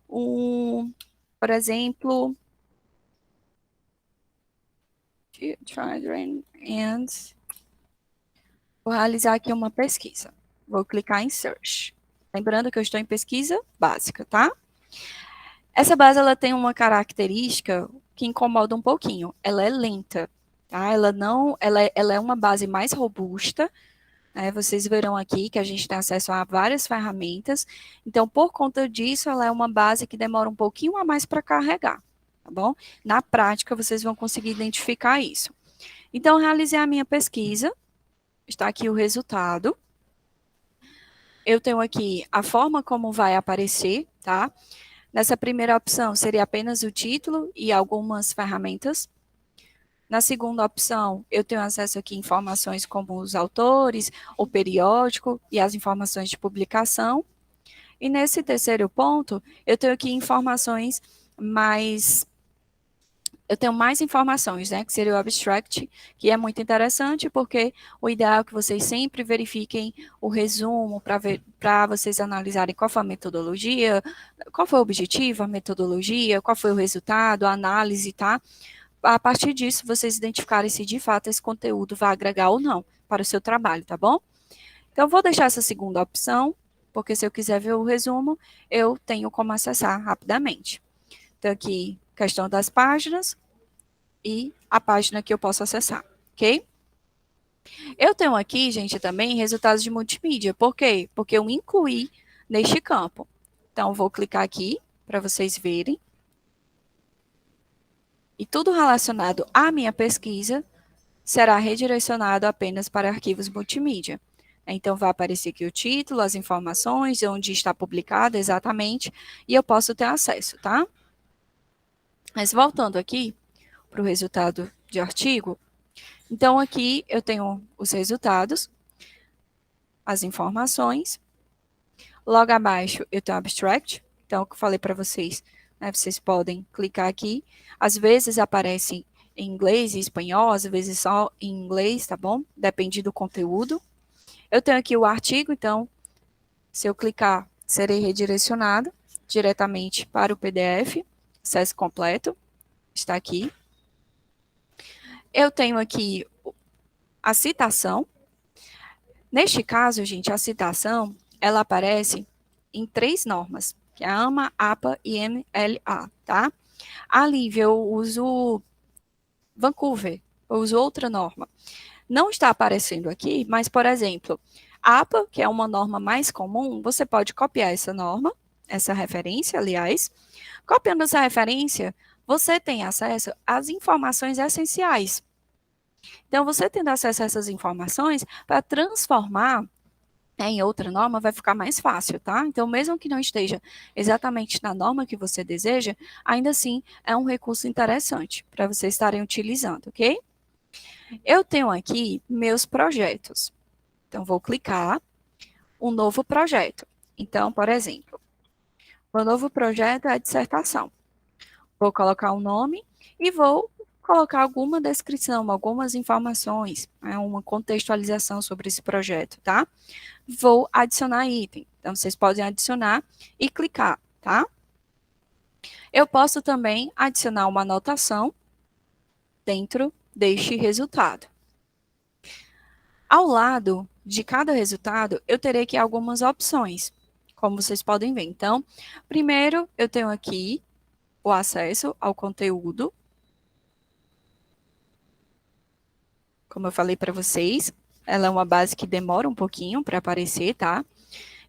por exemplo, children and vou realizar aqui uma pesquisa. Vou clicar em Search. Lembrando que eu estou em pesquisa básica, tá? Essa base ela tem uma característica que incomoda um pouquinho. Ela é lenta, tá? Ela é uma base mais robusta, né? Vocês verão aqui que a gente tem acesso a várias ferramentas. Então, por conta disso, ela é uma base que demora um pouquinho a mais para carregar, tá bom? Na prática, vocês vão conseguir identificar isso. Então, realizei a minha pesquisa. Está aqui o resultado. Eu tenho aqui a forma como vai aparecer, tá? Nessa primeira opção, seria apenas o título e algumas ferramentas. Na segunda opção, eu tenho acesso aqui a informações como os autores, o periódico e as informações de publicação. E nesse terceiro ponto, eu tenho aqui informações mais eu tenho mais informações, né, que seria o abstract, que é muito interessante, porque o ideal é que vocês sempre verifiquem o resumo para vocês analisarem qual foi a metodologia, qual foi o objetivo, a metodologia, qual foi o resultado, a análise, tá? A partir disso, vocês identificarem se de fato esse conteúdo vai agregar ou não para o seu trabalho, tá bom? Então, vou deixar essa segunda opção, porque se eu quiser ver o resumo, eu tenho como acessar rapidamente. Então, aqui, questão das páginas, e a página que eu posso acessar, ok? Eu tenho aqui, gente, também resultados de multimídia. Por quê? Porque eu incluí neste campo. Então, vou clicar aqui para vocês verem. E tudo relacionado à minha pesquisa será redirecionado apenas para arquivos multimídia. Então, vai aparecer aqui o título, as informações, onde está publicado exatamente, e eu posso ter acesso, tá? Mas voltando aqui para o resultado de artigo, então, aqui eu tenho os resultados, as informações. Logo abaixo, eu tenho o abstract. Então, o que eu falei para vocês, né, vocês podem clicar aqui. Às vezes aparece em inglês e espanhol, às vezes só em inglês, tá bom? Depende do conteúdo. Eu tenho aqui o artigo, então, se eu clicar, serei redirecionado diretamente para o PDF, acesso completo, está aqui. Eu tenho aqui a citação. Neste caso, gente, a citação, ela aparece em 3 normas, que é a AMA, APA e MLA, tá? A Lívia, eu uso Vancouver, eu uso outra norma. Não está aparecendo aqui, mas, por exemplo, a APA, que é uma norma mais comum, você pode copiar essa norma, essa referência, aliás. Copiando essa referência, você tem acesso às informações essenciais. Então, você tendo acesso a essas informações, para transformar em outra norma, vai ficar mais fácil, tá? Então, mesmo que não esteja exatamente na norma que você deseja, ainda assim é um recurso interessante para vocês estarem utilizando, ok? Eu tenho aqui meus projetos. Então, vou clicar um novo projeto. Então, por exemplo, Meu novo projeto é a dissertação. Vou colocar o nome e vou colocar alguma descrição, algumas informações, uma contextualização sobre esse projeto, tá? Vou adicionar item. Então, vocês podem adicionar e clicar, tá? Eu posso também adicionar uma anotação dentro deste resultado. Ao lado de cada resultado, eu terei aqui algumas opções, como vocês podem ver. Então, primeiro, eu tenho aqui o acesso ao conteúdo. Como eu falei para vocês, ela é uma base que demora um pouquinho para aparecer, tá?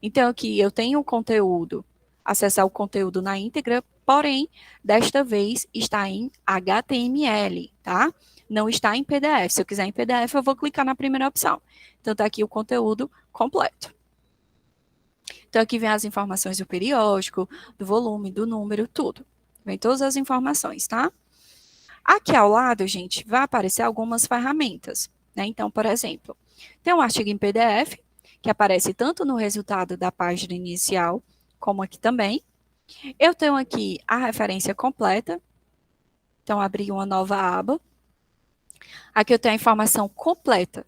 Então, aqui eu tenho o conteúdo, acessar o conteúdo na íntegra, porém, desta vez está em HTML, tá? Não está em PDF. Se eu quiser em PDF, eu vou clicar na primeira opção. Então, está aqui o conteúdo completo. Então, aqui vem as informações do periódico, do volume, do número, tudo. Vem todas as informações, tá? Aqui ao lado, gente, vai aparecer algumas ferramentas, né? Então, por exemplo, tem um artigo em PDF, que aparece tanto no resultado da página inicial, como aqui também. Eu tenho aqui a referência completa. Então, abri uma nova aba. Aqui eu tenho a informação completa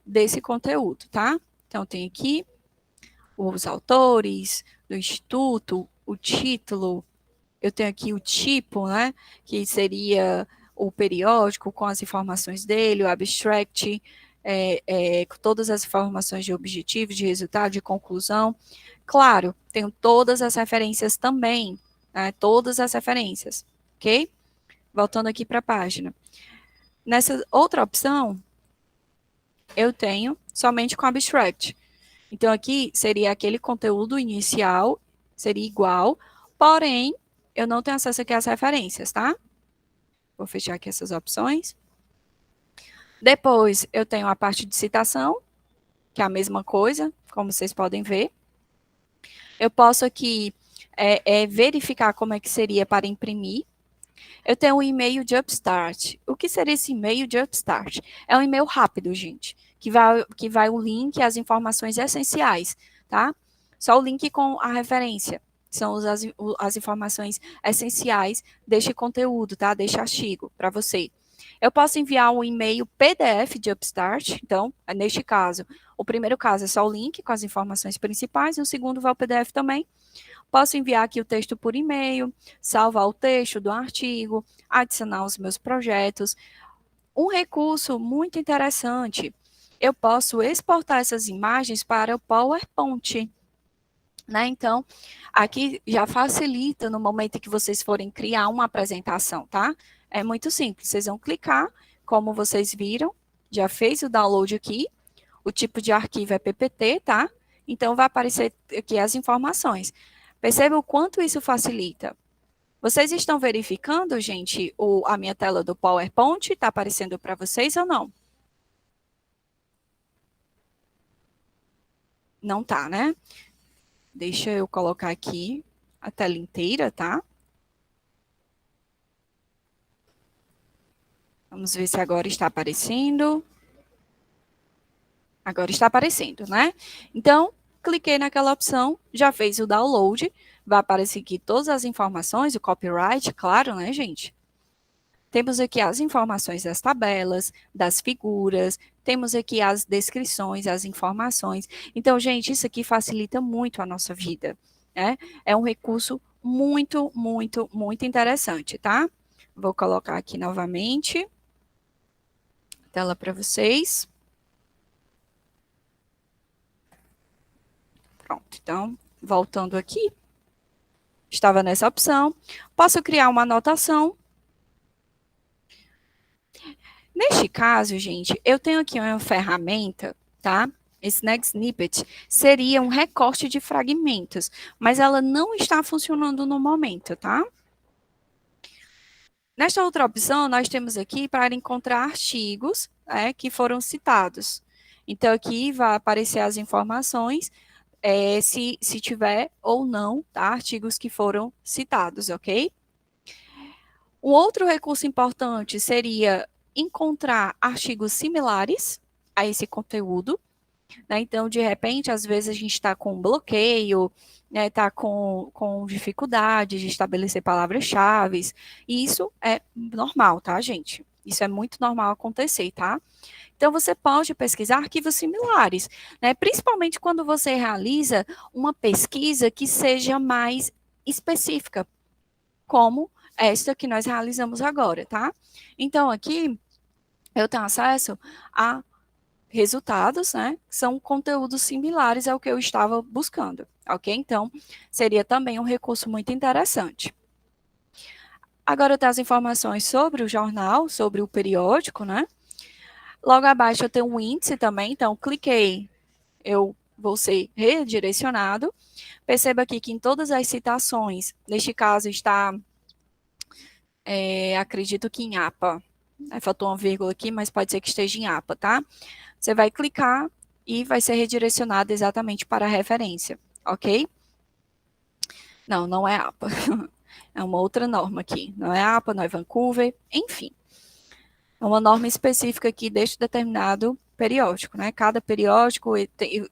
desse conteúdo, tá? Então, tem aqui os autores do instituto, o título, eu tenho aqui o tipo, né, que seria o periódico com as informações dele, o abstract, com todas as informações de objetivo, de resultado, de conclusão. Claro, tenho todas as referências também, né, todas as referências, ok? Voltando aqui para a página. Nessa outra opção, eu tenho somente com abstract. Então, aqui seria aquele conteúdo inicial, seria igual, porém, eu não tenho acesso aqui às referências, tá? Vou fechar aqui essas opções. Depois, eu tenho a parte de citação, que é a mesma coisa, como vocês podem ver. Eu posso aqui verificar como é que seria para imprimir. Eu tenho um e-mail de Upstart. O que seria esse e-mail de Upstart? É um e-mail rápido, gente, que vai o link, as informações essenciais, tá? Só o link com a referência. São as informações essenciais deste conteúdo, tá? Deste artigo, para você. Eu posso enviar um e-mail PDF de Upstart. Então, neste caso, o primeiro caso é só o link com as informações principais, e o segundo vai o PDF também. Posso enviar aqui o texto por e-mail, salvar o texto do artigo, adicionar os meus projetos. Um recurso muito interessante, eu posso exportar essas imagens para o PowerPoint, né? Então, aqui já facilita no momento que vocês forem criar uma apresentação, tá? É muito simples, vocês vão clicar, como vocês viram, já fez o download aqui, o tipo de arquivo é PPT, tá? Então, vai aparecer aqui as informações. Perceba o quanto isso facilita. Vocês estão verificando, gente, a minha tela do PowerPoint? Está aparecendo para vocês ou não? Não tá, né? Deixa eu colocar aqui a tela inteira, tá? Vamos ver se agora está aparecendo. Agora está aparecendo, né? Então, cliquei naquela opção, já fez o download, vai aparecer aqui todas as informações, o copyright, claro, né, gente? Temos aqui as informações das tabelas, das figuras, temos aqui as descrições, as informações. Então, gente, isso aqui facilita muito a nossa vida, né? É um recurso muito, muito, muito interessante, tá? Vou colocar aqui novamente, tela para vocês. Pronto, então, voltando aqui, estava nessa opção. Posso criar uma anotação. Neste caso, gente, eu tenho aqui uma ferramenta, tá? Esse Next Snippet seria um recorte de fragmentos, mas ela não está funcionando no momento, tá? Nesta outra opção, nós temos aqui para encontrar artigos que foram citados. Então, aqui vai aparecer as informações, se tiver ou não, tá? Artigos que foram citados, ok? Um outro recurso importante seria encontrar artigos similares a esse conteúdo. né? Então, de repente, às vezes a gente está com bloqueio, né? Está com dificuldade de estabelecer palavras-chave, e isso é normal, tá, gente? Isso é muito normal acontecer, tá? Então, você pode pesquisar arquivos similares, né? Principalmente quando você realiza uma pesquisa que seja mais específica, como esta que nós realizamos agora, tá? Então, aqui eu tenho acesso a resultados, né? São conteúdos similares ao que eu estava buscando, ok? Então, seria também um recurso muito interessante. Agora eu tenho as informações sobre o jornal, sobre o periódico, né? Logo abaixo eu tenho um índice também, então cliquei, eu vou ser redirecionado. Perceba aqui que em todas as citações, neste caso está, acredito que em APA, faltou uma vírgula aqui, mas pode ser que esteja em APA, tá? Você vai clicar e vai ser redirecionado exatamente para a referência, ok? Não, não é APA. É uma outra norma aqui. Não é APA, não é Vancouver, enfim. É uma norma específica aqui deste determinado periódico, né? Cada periódico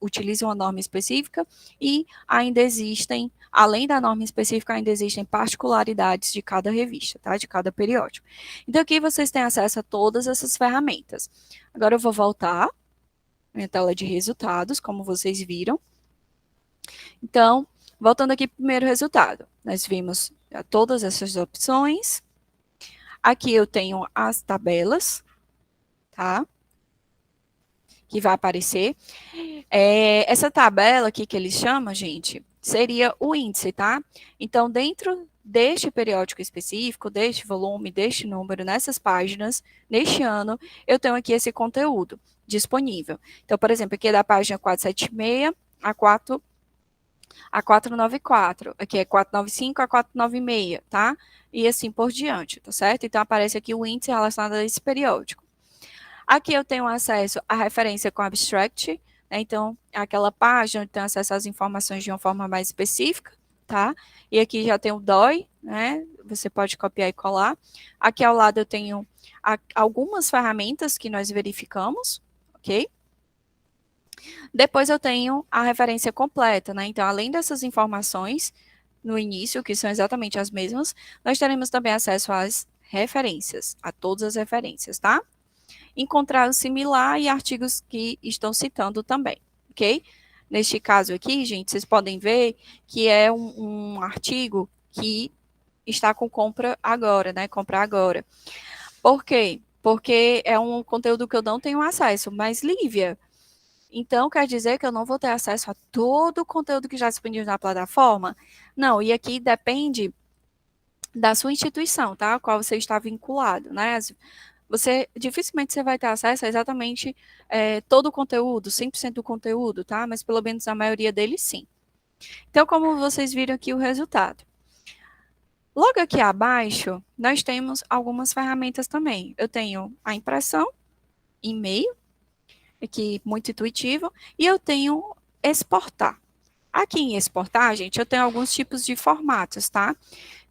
utiliza uma norma específica e ainda existem, além da norma específica, ainda existem particularidades de cada revista, tá? De cada periódico. Então, aqui vocês têm acesso a todas essas ferramentas. Agora eu vou voltar minha tela de resultados, como vocês viram. Então, voltando aqui para o primeiro resultado, nós vimos todas essas opções. Aqui eu tenho as tabelas, tá? Que vai aparecer. Essa tabela aqui que eles chamam, gente, seria o índice, tá? Então, dentro deste periódico específico, deste volume, deste número, nessas páginas, neste ano, eu tenho aqui esse conteúdo disponível. Então, por exemplo, aqui é da página 476 a 494, aqui é 495 a 496, tá? E assim por diante, tá certo? Então, aparece aqui o índice relacionado a esse periódico. Aqui eu tenho acesso à referência com abstract, né? Então, aquela página onde tem acesso às informações de uma forma mais específica, tá? E aqui já tem o DOI, né? Você pode copiar e colar. Aqui ao lado eu tenho algumas ferramentas que nós verificamos, ok? Depois eu tenho a referência completa, né? Então, além dessas informações no início, que são exatamente as mesmas, nós teremos também acesso às referências, a todas as referências, tá? Encontrar o similar e artigos que estão citando também, ok? Neste caso aqui, gente, vocês podem ver que é um artigo que está com compra agora, né? Comprar agora. Por quê? Porque é um conteúdo que eu não tenho acesso, mas Lívia, então quer dizer que eu não vou ter acesso a todo o conteúdo que já é disponível na plataforma? Não, e aqui depende da sua instituição, tá? A qual você está vinculado, né? Dificilmente você vai ter acesso a exatamente todo o conteúdo, 100% do conteúdo, tá? Mas pelo menos a maioria deles sim. Então, como vocês viram aqui o resultado. Logo aqui abaixo, nós temos algumas ferramentas também. Eu tenho a impressão, e-mail, aqui muito intuitivo, e eu tenho exportar. Aqui em exportar, gente, eu tenho alguns tipos de formatos, tá?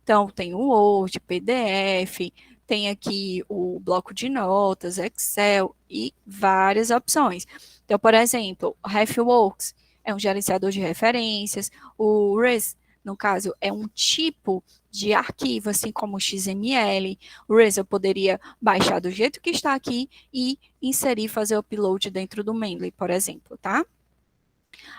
Então, tem o Word, PDF, tem aqui o bloco de notas, Excel e várias opções. Então, por exemplo, o RefWorks é um gerenciador de referências, o RIS, no caso, é um tipo de arquivo, assim como o XML. O RIS eu poderia baixar do jeito que está aqui e inserir, fazer o upload dentro do Mendeley, por exemplo, tá?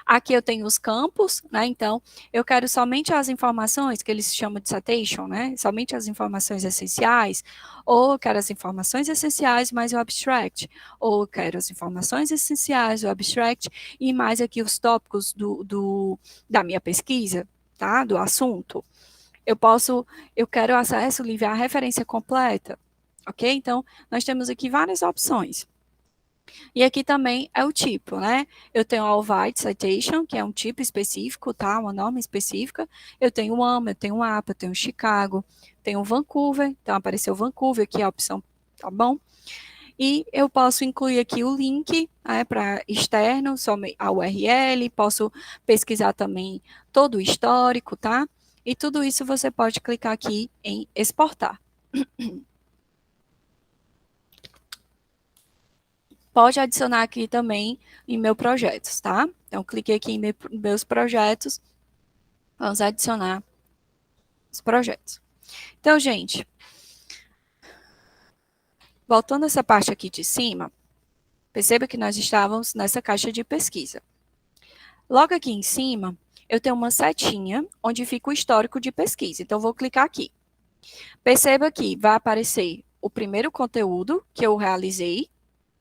Aqui eu tenho os campos, né? Então, eu quero somente as informações que eles chamam de citation, né? Somente as informações essenciais, ou eu quero as informações essenciais mais o abstract, ou eu quero as informações essenciais, o abstract, e mais aqui os tópicos da minha pesquisa, tá? Do assunto. Eu quero acesso livre à referência completa, ok? Então, nós temos aqui várias opções. E aqui também é o tipo, né? Eu tenho a Alvite Citation, que é um tipo específico, tá? Uma norma específica. Eu tenho o AMA, eu tenho o APA, eu tenho o Chicago, tenho o Vancouver, então apareceu Vancouver aqui, a opção, tá bom? E eu posso incluir aqui o link, né, para externo, só a URL, posso pesquisar também todo o histórico, tá? E tudo isso você pode clicar aqui em exportar. pode adicionar aqui também em meus projetos, tá? Então, cliquei aqui em meus projetos, vamos adicionar os projetos. Então, gente, voltando essa parte aqui de cima, perceba que nós estávamos nessa caixa de pesquisa. Logo aqui em cima, eu tenho uma setinha onde fica o histórico de pesquisa. Então, vou clicar aqui. Perceba que vai aparecer o primeiro conteúdo que eu realizei,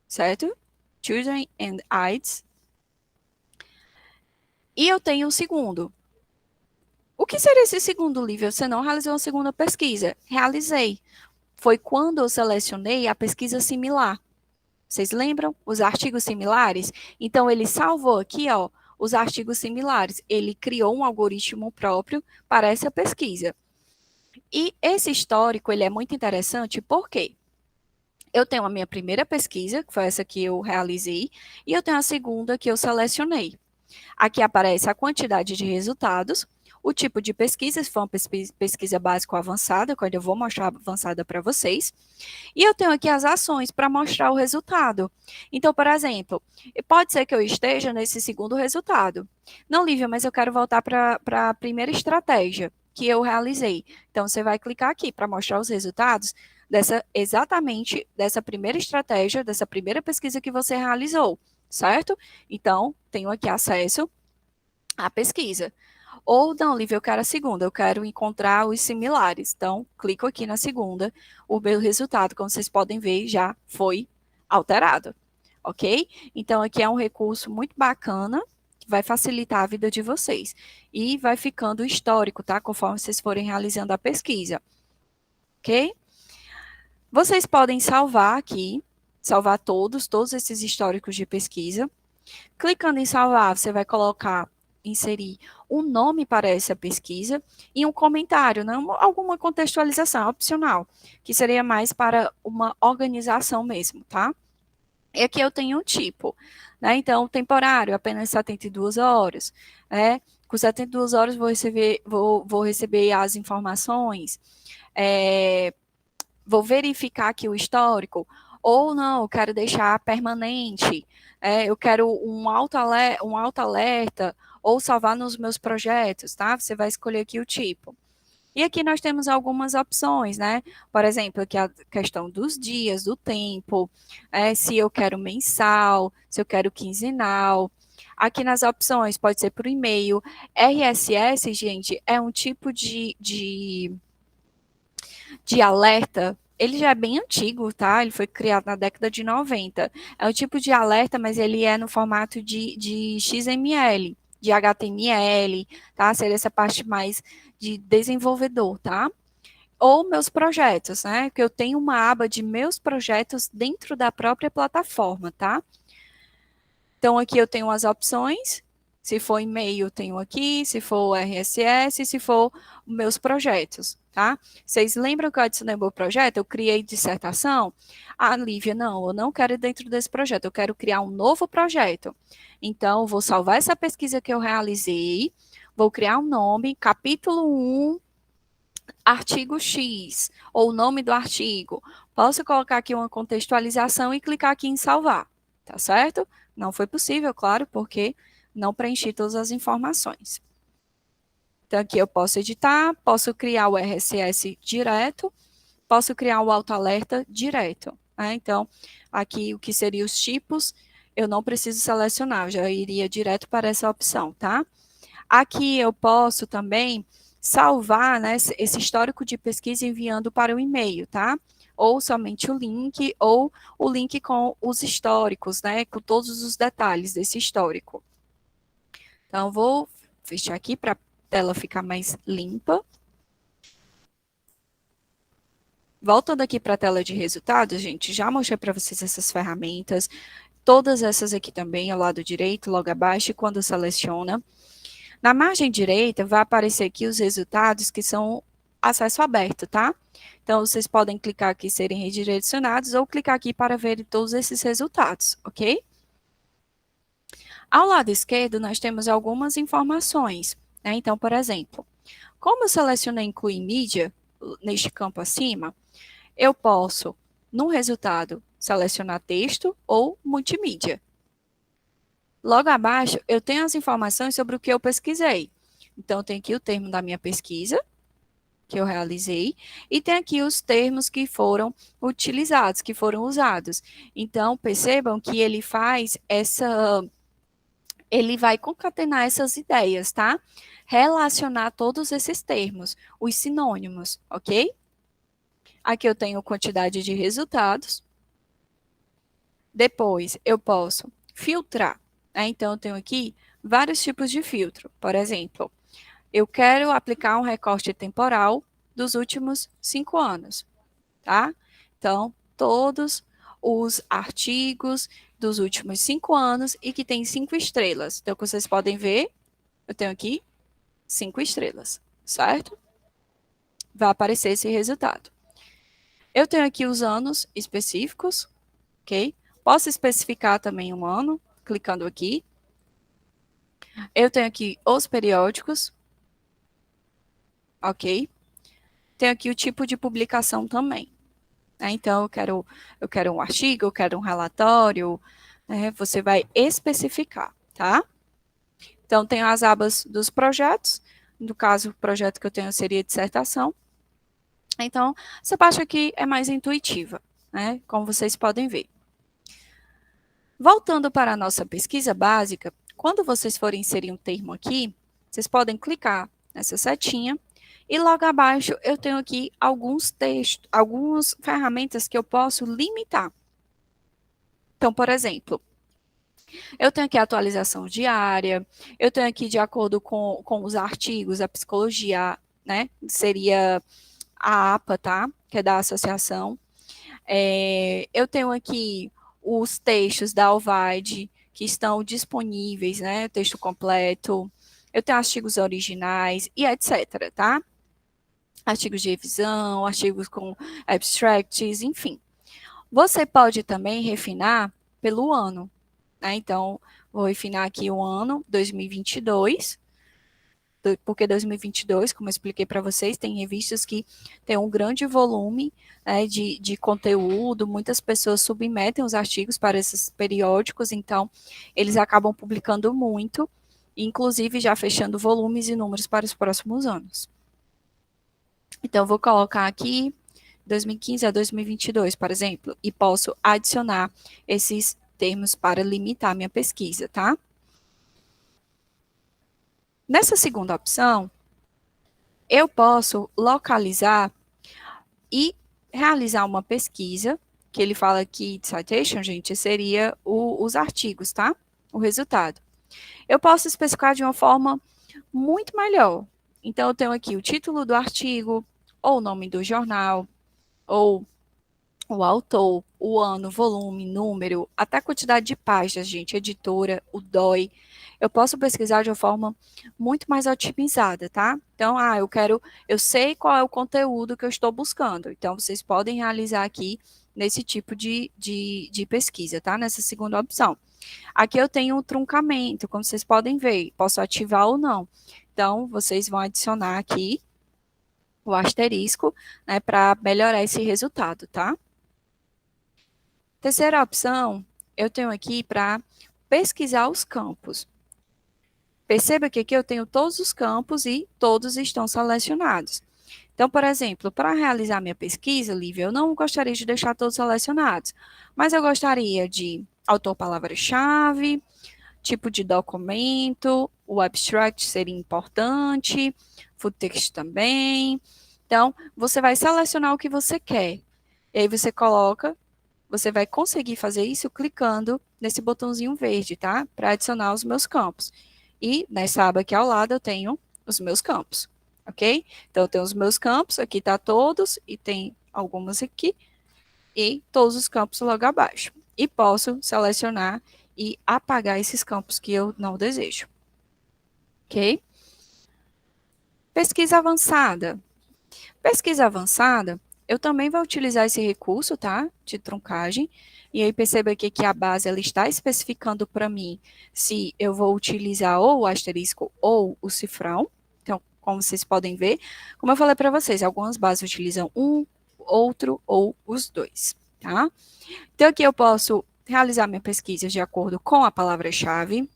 certo? Children and AIDS. E eu tenho o segundo. O que seria esse segundo livro? Você não realizou uma segunda pesquisa? Realizei. Foi quando eu selecionei a pesquisa similar. Vocês lembram? Os artigos similares? Então, ele salvou aqui, ó, os artigos similares. Ele criou um algoritmo próprio para essa pesquisa. E esse histórico, ele é muito interessante, por quê? Eu tenho a minha primeira pesquisa, que foi essa que eu realizei, e eu tenho a segunda que eu selecionei. Aqui aparece a quantidade de resultados, o tipo de pesquisa, se for uma pesquisa básica ou avançada, que eu vou mostrar avançada para vocês. E eu tenho aqui as ações para mostrar o resultado. Então, por exemplo, pode ser que eu esteja nesse segundo resultado. Não, Lívia, mas eu quero voltar para a primeira estratégia que eu realizei. Então, você vai clicar aqui para mostrar os resultados exatamente dessa primeira estratégia, dessa primeira pesquisa que você realizou, certo? Então, tenho aqui acesso à pesquisa. Ou não, Lívia, eu quero a segunda, eu quero encontrar os similares. Então, clico aqui na segunda, o meu resultado, como vocês podem ver, já foi alterado, ok? Então, aqui é um recurso muito bacana, que vai facilitar a vida de vocês. E vai ficando histórico, tá? Conforme vocês forem realizando a pesquisa, ok? Vocês podem salvar aqui, salvar todos esses históricos de pesquisa. Clicando em salvar, você vai colocar, inserir um nome para essa pesquisa e um comentário, né? Alguma contextualização opcional, que seria mais para uma organização mesmo, tá? E aqui eu tenho um tipo, né? Então, temporário, apenas 72 horas, né? Com 72 horas vou receber as informações, vou verificar aqui o histórico, ou não, eu quero deixar permanente, eu quero um auto alerta, ou salvar nos meus projetos, tá? Você vai escolher aqui o tipo. E aqui nós temos algumas opções, né? Por exemplo, aqui a questão dos dias, do tempo, se eu quero mensal, se eu quero quinzenal. Aqui nas opções, pode ser por e-mail. RSS, gente, é um tipo de alerta, ele já é bem antigo, tá? Ele foi criado na década de 90. É um tipo de alerta, mas ele é no formato de XML, de HTML, tá? Seria essa parte mais de desenvolvedor, tá? Ou meus projetos, né? Que eu tenho uma aba de meus projetos dentro da própria plataforma, tá? Então, aqui eu tenho as opções. Se for e-mail, tenho aqui. Se for RSS, se for meus projetos, tá? Vocês lembram que eu adicionei meu projeto? Eu criei dissertação? Ah, Lívia, não, eu não quero ir dentro desse projeto. Eu quero criar um novo projeto. Então, vou salvar essa pesquisa que eu realizei. Vou criar um nome, capítulo 1, artigo X, ou o nome do artigo. Posso colocar aqui uma contextualização e clicar aqui em salvar, tá certo? Não foi possível, claro, porque não preenchi todas as informações. Então, aqui eu posso editar, posso criar o RSS direto, posso criar o autoalerta direto. Né? Então, aqui o que seriam os tipos, eu não preciso selecionar, eu já iria direto para essa opção, tá? Aqui eu posso também salvar, né, esse histórico de pesquisa enviando para o e-mail, tá? Ou somente o link, ou o link com os históricos, né, com todos os detalhes desse histórico. Então, vou fechar aqui para a tela ficar mais limpa. Voltando aqui para a tela de resultados, gente, já mostrei para vocês essas ferramentas, todas essas aqui também, ao lado direito, logo abaixo, quando seleciona. Na margem direita, vai aparecer aqui os resultados que são acesso aberto, tá? Então, vocês podem clicar aqui, serem redirecionados, ou clicar aqui para ver todos esses resultados, ok? Ao lado esquerdo, nós temos algumas informações, né? Então, por exemplo, como eu selecionei incluir mídia, neste campo acima, eu posso no resultado, selecionar texto ou multimídia. Logo abaixo, eu tenho as informações sobre o que eu pesquisei. Então, tem aqui o termo da minha pesquisa, que eu realizei, e tem aqui os termos que foram utilizados, que foram usados. Então, percebam que ele vai concatenar essas ideias, tá? Relacionar todos esses termos, os sinônimos, ok? Aqui eu tenho quantidade de resultados. Depois, eu posso filtrar, né? Então, eu tenho aqui vários tipos de filtro. Por exemplo, eu quero aplicar um recorte temporal dos últimos 5 anos, tá? Então, todos os artigos dos últimos 5 anos e que tem 5 estrelas. Então, como vocês podem ver, eu tenho aqui 5 estrelas, certo? Vai aparecer esse resultado. Eu tenho aqui os anos específicos, ok? Posso especificar também um ano, clicando aqui. Eu tenho aqui os periódicos, ok? Tenho aqui o tipo de publicação também. Né? Então, eu quero um artigo, eu quero um relatório, né? Você vai especificar, tá? Então, tem as abas dos projetos. No caso, o projeto que eu tenho seria dissertação. Então, essa parte aqui é mais intuitiva, né? Como vocês podem ver. Voltando para a nossa pesquisa básica, quando vocês forem inserir um termo aqui, vocês podem clicar nessa setinha e logo abaixo eu tenho aqui alguns textos, algumas ferramentas que eu posso limitar. Então, por exemplo, eu tenho aqui a atualização diária, eu tenho aqui de acordo com os artigos, a psicologia, né? Seria a APA, tá? Que é da associação. Eu tenho aqui os textos da Alvade que estão disponíveis, né? Texto completo. Eu tenho artigos originais e etc, tá? Artigos de revisão, artigos com abstracts, enfim. Você pode também refinar pelo ano, né? Então, vou refinar aqui o ano 2022, porque 2022, como eu expliquei para vocês, tem revistas que têm um grande volume, né, de conteúdo, muitas pessoas submetem os artigos para esses periódicos, então eles acabam publicando muito, inclusive já fechando volumes e números para os próximos anos. Então, vou colocar aqui 2015 a 2022, por exemplo, e posso adicionar esses termos para limitar minha pesquisa, tá? Nessa segunda opção, eu posso localizar e realizar uma pesquisa, que ele fala aqui de citation, gente, seria os artigos, tá? O resultado. Eu posso especificar de uma forma muito melhor. Então, eu tenho aqui o título do artigo, ou o nome do jornal, ou o autor, o ano, volume, número, até a quantidade de páginas, gente, editora, o DOI. Eu posso pesquisar de uma forma muito mais otimizada, tá? Então, eu sei qual é o conteúdo que eu estou buscando. Então, vocês podem realizar aqui nesse tipo de pesquisa, tá? Nessa segunda opção. Aqui eu tenho um truncamento, como vocês podem ver, posso ativar ou não. Então, vocês vão adicionar aqui o asterisco, né, para melhorar esse resultado, tá? Terceira opção, eu tenho aqui para pesquisar os campos. Perceba que aqui eu tenho todos os campos e todos estão selecionados. Então, por exemplo, para realizar minha pesquisa, Lívia, eu não gostaria de deixar todos selecionados, mas eu gostaria de autor palavra-chave, tipo de documento, o abstract seria importante, full text também. Então, você vai selecionar o que você quer. E aí você coloca. Você vai conseguir fazer isso clicando nesse botãozinho verde, tá? Para adicionar os meus campos. E nessa aba aqui ao lado eu tenho os meus campos, ok? Então eu tenho os meus campos, aqui tá todos, e tem algumas aqui, e todos os campos logo abaixo. E posso selecionar e apagar esses campos que eu não desejo, ok? Pesquisa avançada. Pesquisa avançada, eu também vou utilizar esse recurso, tá? De truncagem. E aí perceba aqui que a base ela está especificando para mim se eu vou utilizar ou o asterisco ou o cifrão. Então, como vocês podem ver, como eu falei para vocês, algumas bases utilizam um, outro ou os dois. tá? Então, aqui eu posso realizar minha pesquisa de acordo com a palavra-chave,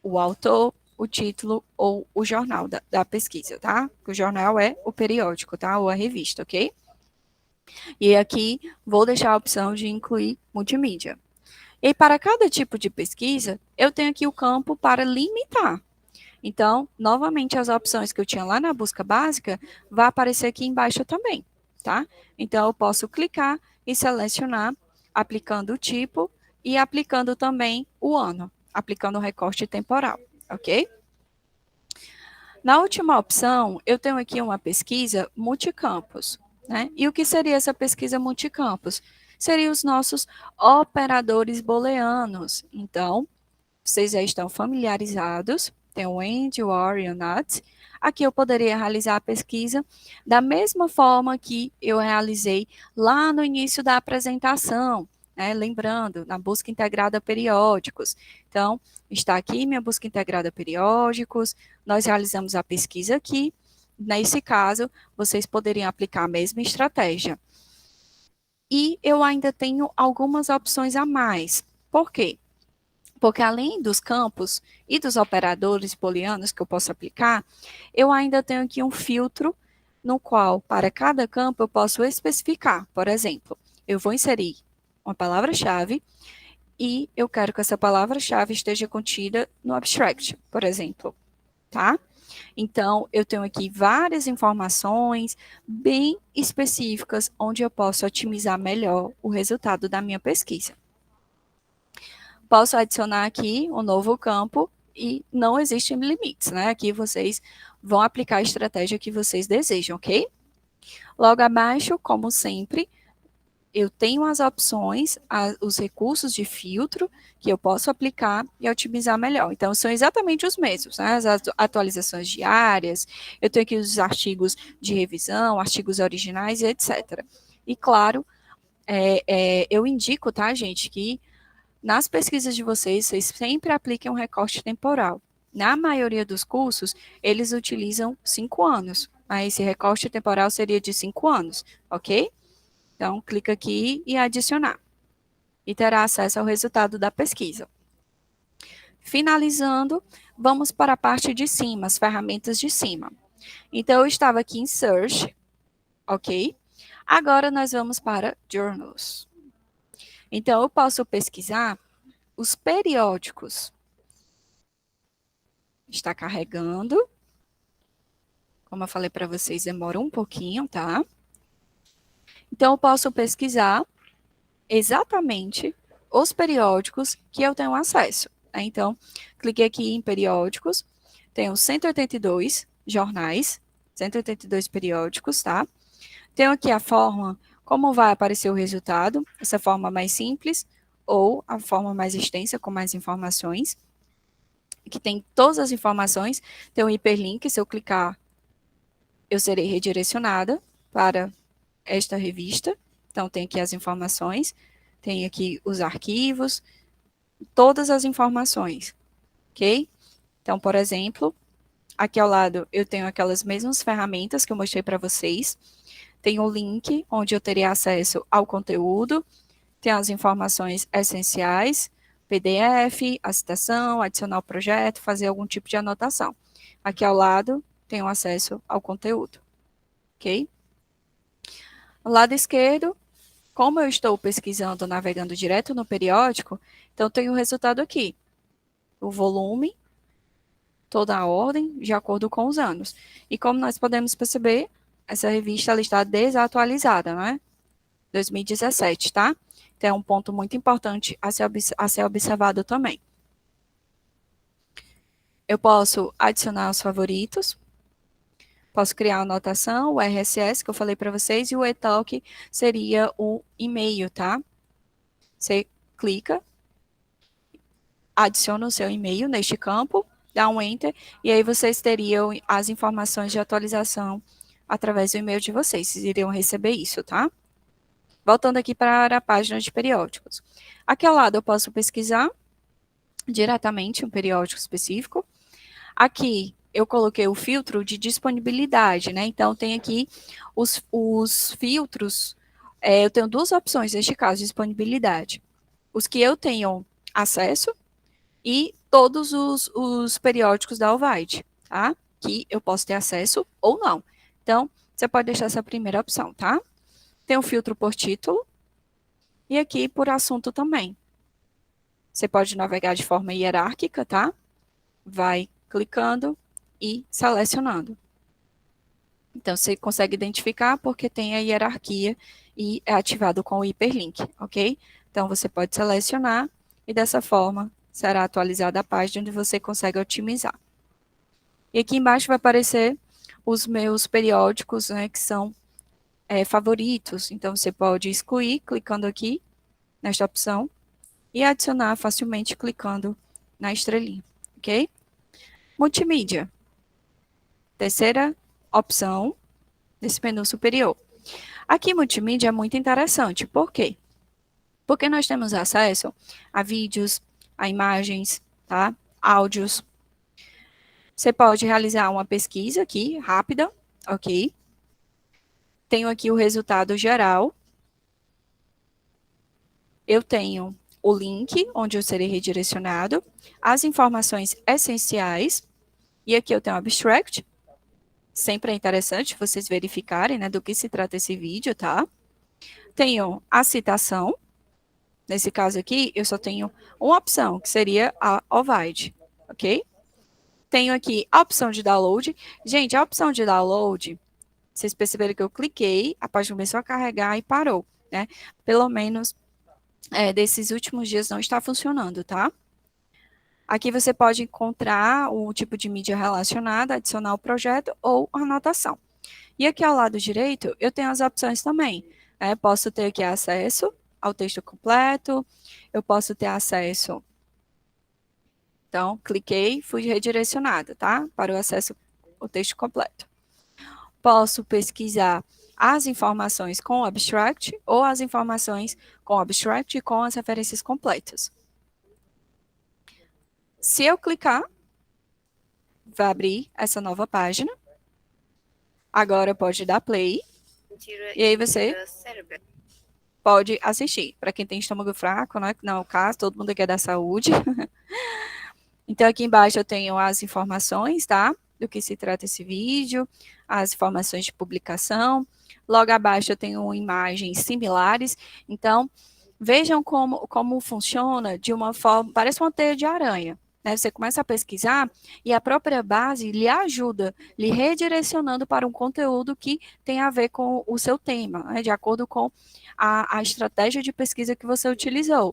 o autor, o título ou o jornal da pesquisa, tá? O jornal é o periódico, tá? Ou a revista, ok? E aqui vou deixar a opção de incluir multimídia. E para cada tipo de pesquisa, eu tenho aqui o campo para limitar. Então, novamente, as opções que eu tinha lá na busca básica, vai aparecer aqui embaixo também, tá? Então, eu posso clicar e selecionar, aplicando o tipo e aplicando também o ano, aplicando o recorte temporal, ok? Na última opção, eu tenho aqui uma pesquisa multicampos, né? E o que seria essa pesquisa multicampos? Seriam os nossos operadores booleanos. Então, vocês já estão familiarizados, tem o AND, o OR e o NOT. Aqui eu poderia realizar a pesquisa da mesma forma que eu realizei lá no início da apresentação, né? Lembrando, na busca integrada periódicos. Então, está aqui minha busca integrada periódicos, nós realizamos a pesquisa aqui. Nesse caso, vocês poderiam aplicar a mesma estratégia. E eu ainda tenho algumas opções a mais. Por quê? Porque além dos campos e dos operadores booleanos que eu posso aplicar, eu ainda tenho aqui um filtro no qual, para cada campo, eu posso especificar. Por exemplo, eu vou inserir uma palavra-chave e eu quero que essa palavra-chave esteja contida no abstract, por exemplo, tá? Então, eu tenho aqui várias informações bem específicas onde eu posso otimizar melhor o resultado da minha pesquisa. Posso adicionar aqui um novo campo e não existem limites, né? Aqui vocês vão aplicar a estratégia que vocês desejam, ok? Logo abaixo, como sempre, eu tenho as opções, os recursos de filtro que eu posso aplicar e otimizar melhor. Então, são exatamente os mesmos, né? As atualizações diárias, eu tenho aqui os artigos de revisão, artigos originais e etc. E, claro, eu indico, tá, gente, que nas pesquisas de vocês, vocês sempre apliquem um recorte temporal. Na maioria dos cursos, eles utilizam 5 anos. Aí, esse recorte temporal seria de 5 anos, ok? Então, clica aqui e adicionar. E terá acesso ao resultado da pesquisa. Finalizando, vamos para a parte de cima, as ferramentas de cima. Então, eu estava aqui em Search, ok? Agora, nós vamos para Journals. Então, eu posso pesquisar os periódicos. Está carregando. Como eu falei para vocês, demora um pouquinho, tá? Então, eu posso pesquisar exatamente os periódicos que eu tenho acesso. Né? Então, cliquei aqui em periódicos, tenho 182 jornais, 182 periódicos, tá? Tenho aqui a forma, como vai aparecer o resultado, essa forma mais simples ou a forma mais extensa, com mais informações, que tem todas as informações, tem um hiperlink, se eu clicar, eu serei redirecionada para esta revista. Então, tem aqui as informações, tem aqui os arquivos, todas as informações, ok? Então, por exemplo, aqui ao lado eu tenho aquelas mesmas ferramentas que eu mostrei para vocês. Tem o link onde eu teria acesso ao conteúdo, tem as informações essenciais, PDF, a citação, adicionar o projeto, fazer algum tipo de anotação. Aqui ao lado tenho acesso ao conteúdo, ok? No lado esquerdo, como eu estou pesquisando, navegando direto no periódico, então tenho o resultado aqui. O volume, toda a ordem, de acordo com os anos. E como nós podemos perceber, essa revista ela está desatualizada, né? 2017, tá? Então é um ponto muito importante a ser observado também. Eu posso adicionar os favoritos, posso criar a anotação, o RSS que eu falei para vocês, e o eTalk seria o e-mail, tá? Você clica, adiciona o seu e-mail neste campo, dá um Enter, e aí vocês teriam as informações de atualização através do e-mail de vocês. Vocês iriam receber isso, tá? Voltando aqui para a página de periódicos. Aqui ao lado eu posso pesquisar diretamente um periódico específico. Aqui eu coloquei o filtro de disponibilidade, né? Então tem aqui os filtros eu tenho duas opções neste caso de disponibilidade. Os que eu tenho acesso e todos os periódicos da Alvide, tá? Que eu posso ter acesso ou não. Então, você pode deixar essa primeira opção, tá? Tem um filtro por título e aqui por assunto também. Você pode navegar de forma hierárquica, tá? Vai clicando e selecionando. Então, você consegue identificar porque tem a hierarquia e é ativado com o hiperlink, ok? Então, você pode selecionar e dessa forma será atualizada a página onde você consegue otimizar. E aqui embaixo vai aparecer os meus periódicos, né, que são favoritos. Então, você pode excluir clicando aqui nesta opção e adicionar facilmente clicando na estrelinha, ok? Multimídia. Terceira opção desse menu superior. Aqui, multimídia é muito interessante. Por quê? Porque nós temos acesso a vídeos, a imagens, tá? Áudios. Você pode realizar uma pesquisa aqui, rápida, ok? Tenho aqui o resultado geral. Eu tenho o link, onde eu serei redirecionado, as informações essenciais, e aqui eu tenho o abstract. Sempre é interessante vocês verificarem, né, do que se trata esse vídeo, tá? Tenho a citação. Nesse caso aqui, eu só tenho uma opção, que seria a Ovide, ok? Tenho aqui a opção de download. Gente, a opção de download, vocês perceberam que eu cliquei, a página começou a carregar e parou, né? Pelo menos desses últimos dias não está funcionando, tá? Aqui você pode encontrar o tipo de mídia relacionada, adicionar o projeto ou anotação. E aqui ao lado direito, eu tenho as opções também. Posso ter aqui acesso ao texto completo, eu posso ter acesso. Então, cliquei, fui redirecionada, tá? Para o acesso ao texto completo. Posso pesquisar as informações com o abstract ou as informações com o abstract e com as referências completas. Se eu clicar, vai abrir essa nova página. Agora pode dar play. E aí você pode assistir. Para quem tem estômago fraco, né? Não é o caso, todo mundo quer dar saúde. Então, aqui embaixo eu tenho as informações, tá? Do que se trata esse vídeo, as informações de publicação. Logo abaixo eu tenho imagens similares. Então, vejam como funciona de uma forma, parece uma teia de aranha. Né? Você começa a pesquisar e a própria base lhe ajuda, lhe redirecionando para um conteúdo que tem a ver com o seu tema, né? De acordo com a estratégia de pesquisa que você utilizou.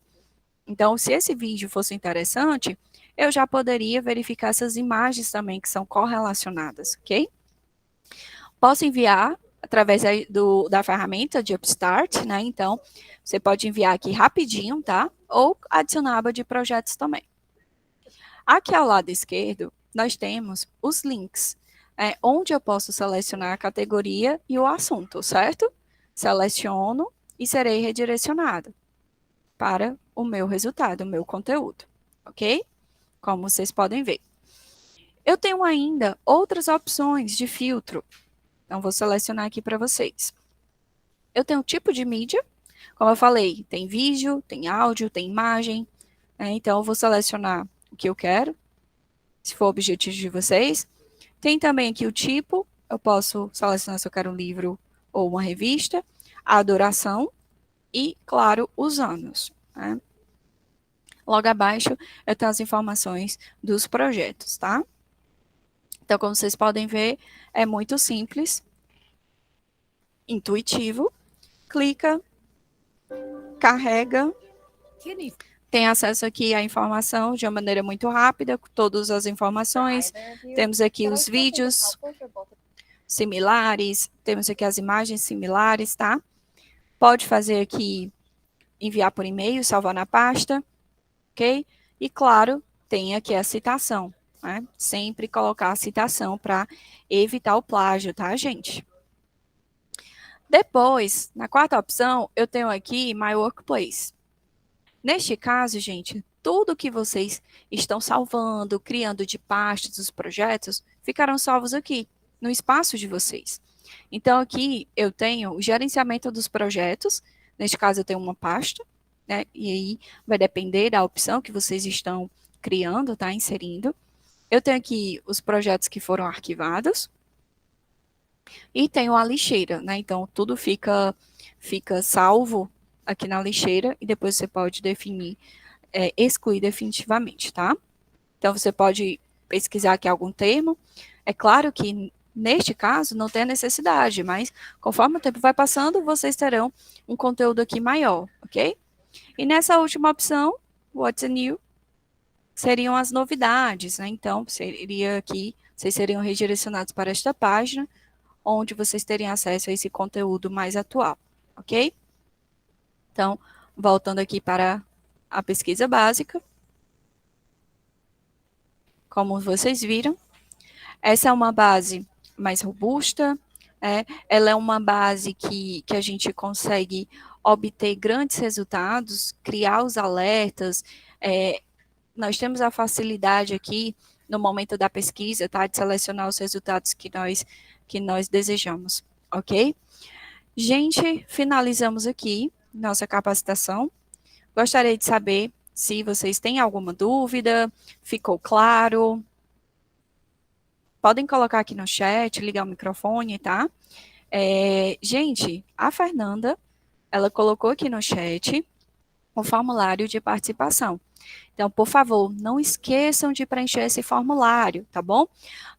Então, se esse vídeo fosse interessante, eu já poderia verificar essas imagens também que são correlacionadas, ok? Posso enviar através da ferramenta de Upstart, né? Então, você pode enviar aqui rapidinho, tá? Ou adicionar a aba de projetos também. Aqui ao lado esquerdo, nós temos os links, onde eu posso selecionar a categoria e o assunto, certo? Seleciono e serei redirecionado para o meu resultado, o meu conteúdo, ok? Como vocês podem ver. Eu tenho ainda outras opções de filtro. Então, vou selecionar aqui para vocês. Eu tenho tipo de mídia, como eu falei, tem vídeo, tem áudio, tem imagem. Então, eu vou selecionar o que eu quero, se for o objetivo de vocês. Tem também aqui o tipo, eu posso selecionar se eu quero um livro ou uma revista, a duração e, claro, os anos. Né? Logo abaixo, eu tenho as informações dos projetos, tá? Então, como vocês podem ver, é muito simples, intuitivo. Clica, carrega, tem acesso aqui à informação de uma maneira muito rápida, com todas as informações. Temos aqui os vídeos similares, temos aqui as imagens similares, tá? Pode fazer aqui, enviar por e-mail, salvar na pasta, ok? E, claro, tem aqui a citação, né? Sempre colocar a citação para evitar o plágio, tá, gente? Depois, na quarta opção, eu tenho aqui My Workplace. Neste caso, gente, tudo que vocês estão salvando, criando de pastas dos projetos, ficarão salvos aqui, no espaço de vocês. Então, aqui eu tenho o gerenciamento dos projetos, neste caso eu tenho uma pasta, né? E aí vai depender da opção que vocês estão criando, tá? Inserindo. Eu tenho aqui os projetos que foram arquivados e tenho a lixeira, né? Então, tudo fica salvo aqui na lixeira e depois você pode definir, excluir definitivamente, tá? Então, você pode pesquisar aqui algum termo. É claro que, neste caso, não tem necessidade, mas conforme o tempo vai passando, vocês terão um conteúdo aqui maior, ok? E nessa última opção, What's New, seriam as novidades, né? Então, seria aqui, vocês seriam redirecionados para esta página, onde vocês teriam acesso a esse conteúdo mais atual, ok? Então, voltando aqui para a pesquisa básica, como vocês viram, essa é uma base mais robusta, ela é uma base que a gente consegue obter grandes resultados, criar os alertas, nós temos a facilidade aqui, no momento da pesquisa, tá, de selecionar os resultados que nós desejamos, ok? Gente, finalizamos aqui nossa capacitação. Gostaria de saber se vocês têm alguma dúvida, ficou claro? Podem colocar aqui no chat, ligar o microfone, tá? Gente, a Fernanda, ela colocou aqui no chat o formulário de participação. Então, por favor, não esqueçam de preencher esse formulário, tá bom?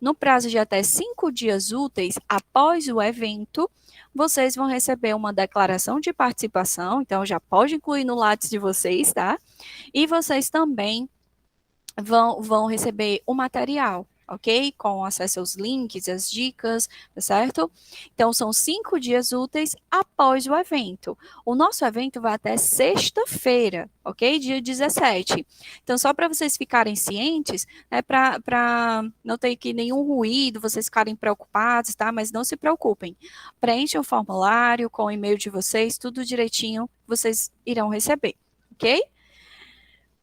No prazo de até 5 dias úteis após o evento, vocês vão receber uma declaração de participação, então já pode incluir no Lattes de vocês, tá? E vocês também vão receber o material, ok? Com acesso aos links, as dicas, tá certo? Então, são 5 dias úteis após o evento. O nosso evento vai até sexta-feira, ok? Dia 17. Então, só para vocês ficarem cientes, para não ter aqui nenhum ruído, vocês ficarem preocupados, tá? Mas não se preocupem. Preenchem o formulário com o e-mail de vocês, tudo direitinho, vocês irão receber, ok?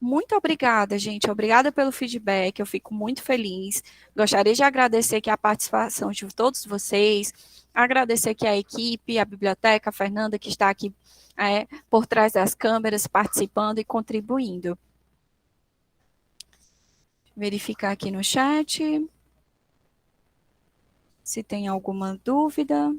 Muito obrigada, gente. Obrigada pelo feedback. Eu fico muito feliz. Gostaria de agradecer aqui a participação de todos vocês. Agradecer aqui a equipe, a biblioteca, a Fernanda, que está aqui por trás das câmeras, participando e contribuindo. Verificar aqui no chat se tem alguma dúvida.